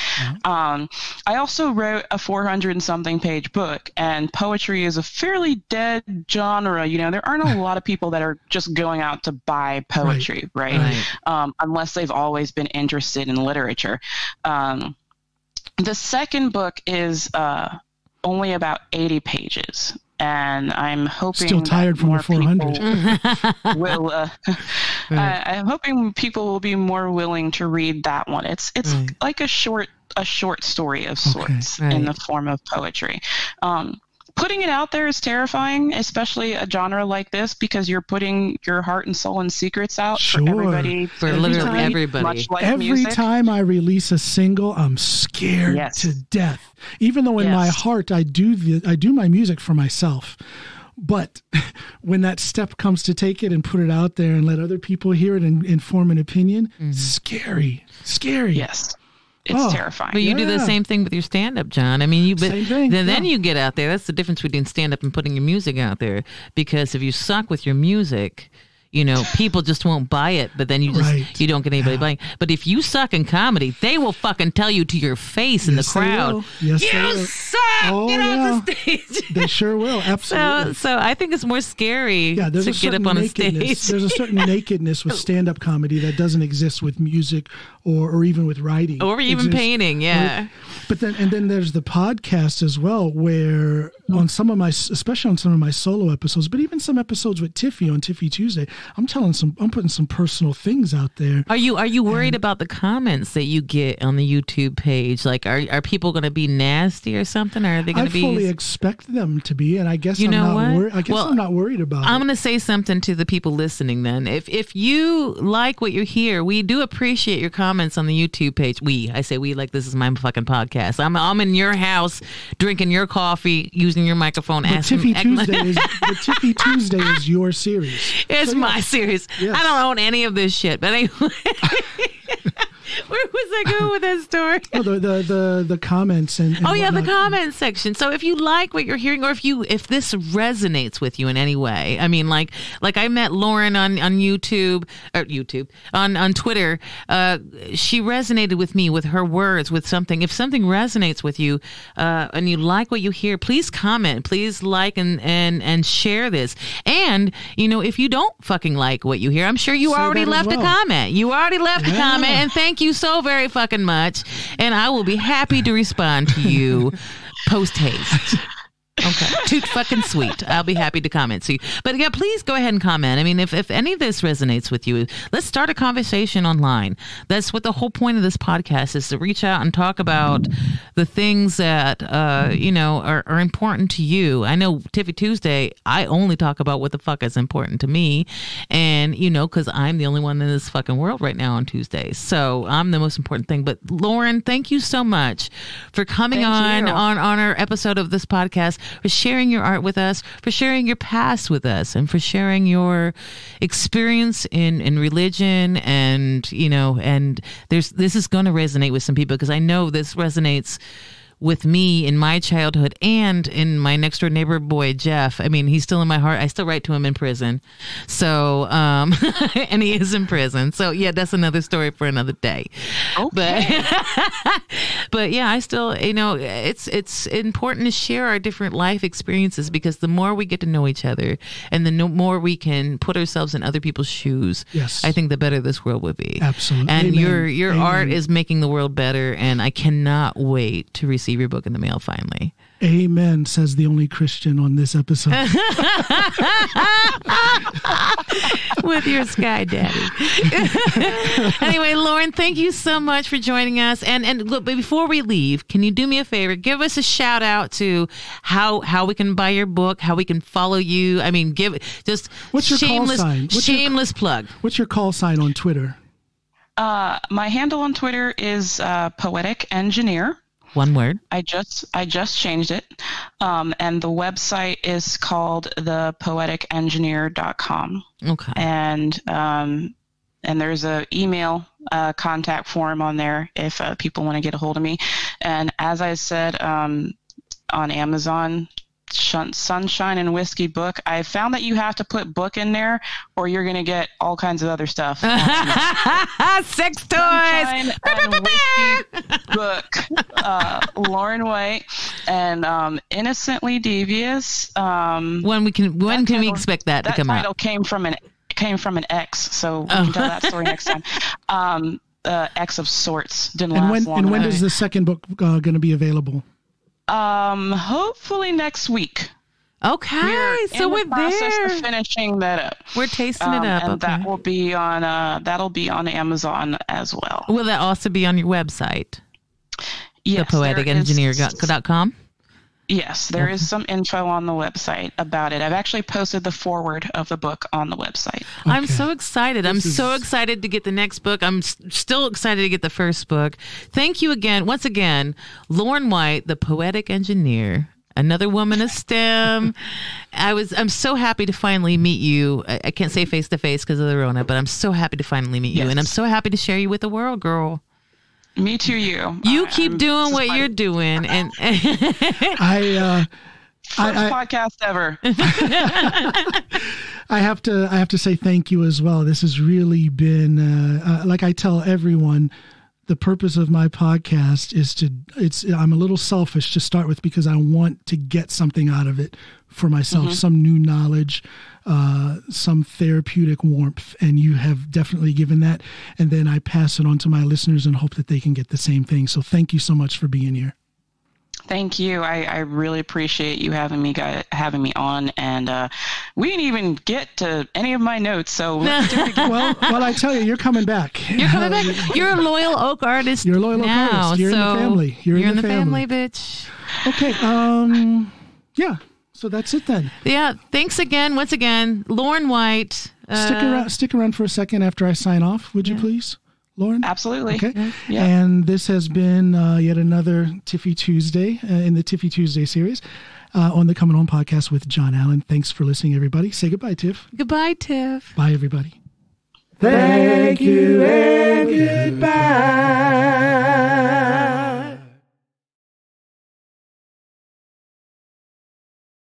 I also wrote a 400 and something page book, and poetry is a fairly dead genre. There aren't a lot of people that are just going out to buy poetry, right? Unless they've always been interested in literature. The second book is only about 80 pages. And I'm hoping still tired from the 400. I'm hoping people will be more willing to read that one. It's like a short story of sorts in the form of poetry. Putting it out there is terrifying, especially a genre like this, because you're putting your heart and soul and secrets out for everybody. For literally everybody. Much like every music. time I release a single, I'm scared to death. Even though in my heart I do my music for myself. But when that step comes to take it and put it out there and let other people hear it and form an opinion, scary. Yes. It's terrifying. But you do the same thing with your stand-up, John. I mean, same thing. Then you get out there. That's the difference between stand-up and putting your music out there. Because if you suck with your music, people just won't buy it. But then you don't get anybody buying. But if you suck in comedy, they will fucking tell you to your face in the crowd. Yes, you suck. Get off the stage. They sure will. Absolutely. So I think it's more scary to get up on a stage. There's a certain nakedness with stand-up comedy that doesn't exist with music or even with writing or even painting. But then there's the podcast as well, where especially on some of my solo episodes, but even some episodes with Tiffy on Tiffy Tuesday, I'm putting some personal things out there. Are you worried about the comments that you get on the YouTube page? Like, are people going to be nasty or something? Or are they going to be? I fully expect them to be, and I guess I'm not worried about it. I'm going to say something to the people listening. Then, if you like what you hear, we do appreciate your comments on the YouTube page. I say we, like this is my fucking podcast. I'm in your house drinking your coffee, using your microphone. Tiffy Tuesday is your series. It's my series. Yes. I don't own any of this shit, but anyway. Where was I going with that story? Oh, the comments and the comment section. So if you like what you're hearing, or if this resonates with you in any way, I mean, like I met Lauren on YouTube on Twitter. She resonated with me with her words, with something. If something resonates with you, and you like what you hear, please comment, please like and share this. And if you don't fucking like what you hear, I'm sure you already left a comment. You already left a comment, and thank you so very fucking much, and I will be happy to respond to you post haste. Okay, too fucking sweet. I'll be happy to comment to you. But yeah, please go ahead and comment. I mean, if any of this resonates with you, let's start a conversation online. That's what the whole point of this podcast is, to reach out and talk about the things that, are important to you. I know Tiffy Tuesday, I only talk about what the fuck is important to me. And, because I'm the only one in this fucking world right now on Tuesdays. So I'm the most important thing. But Lauren, thank you so much for coming on our episode of this podcast, for sharing your art with us, for sharing your past with us, and for sharing your experience in religion. And, and this is going to resonate with some people, because I know this resonates with me in my childhood and in my next door neighbor boy, Jeff. I mean, he's still in my heart. I still write to him in prison. So, and he is in prison. So yeah, that's another story for another day. Okay. But yeah, I still, it's important to share our different life experiences, because the more we get to know each other and the more we can put ourselves in other people's shoes, yes, I think the better this world would be. Absolutely. And Amen. your Amen. art is making the world better, and I cannot wait to receive your book in the mail finally. Amen, says the only Christian on this episode. With your sky daddy. Anyway, Lauren, thank you so much for joining us. And look, but before we leave, can you do me a favor? Give us a shout out to how we can buy your book, how we can follow you. I mean, what's your shameless, call sign? Shameless plug. What's your call sign on Twitter? My handle on Twitter is Poetic Engineer. One word. I just changed it. And the website is called thepoeticengineer.com. Okay. And there's a email contact form on there if people want to get a hold of me. And as I said, on Amazon, Sunshine and Whiskey book, I found that you have to put book in there or you're going to get all kinds of other stuff. Sex toys. Sunshine and Whiskey book. Lauren White and Innocently Devious. When can we expect that to come out? That title came from an ex, so we can tell that story next time. Ex of sorts. Didn't last long. And when is the second book going to be available? Hopefully next week. Okay, so we're there. Of finishing that up. We're tasting it up. And okay. that'll be on Amazon as well. Will that also be on your website? Yes. Thepoeticengineer.com? Yes, there is some info on the website about it. I've actually posted the foreword of the book on the website. Okay. I'm so excited. I'm so excited to get the next book. I'm still excited to get the first book. Thank you again. Once again, Lauren White, the Poetic Engineer, another woman of STEM. I'm so happy to finally meet you. I can't say face to face because of the Rona, but I'm so happy to finally meet you. And I'm so happy to share you with the world, girl. Me too, you. You keep doing what you're doing, and first podcast ever. I have to say thank you as well. This has really been like I tell everyone, the purpose of my podcast is I'm a little selfish to start with because I want to get something out of it for myself, some new knowledge, some therapeutic warmth, and you have definitely given that. And then I pass it on to my listeners and hope that they can get the same thing. So thank you so much for being here. Thank you. I really appreciate you having me on, and we didn't even get to any of my notes. So let's do it again. Well, I tell you, you're coming back. You're coming back. You're a loyal Oak artist. You're a loyal Oak artist. You're in the family. You're in the family, bitch. Okay. Yeah. So that's it then. Yeah. Thanks again. Once again, Lauren White. Stick around for a second after I sign off, would you please? Lauren? Absolutely. Okay. Yeah. And this has been yet another Tiffy Tuesday in the Tiffy Tuesday series on the Coming Home podcast with John Allen. Thanks for listening, everybody. Say goodbye, Tiff. Goodbye, Tiff. Bye, everybody. Thank you and goodbye.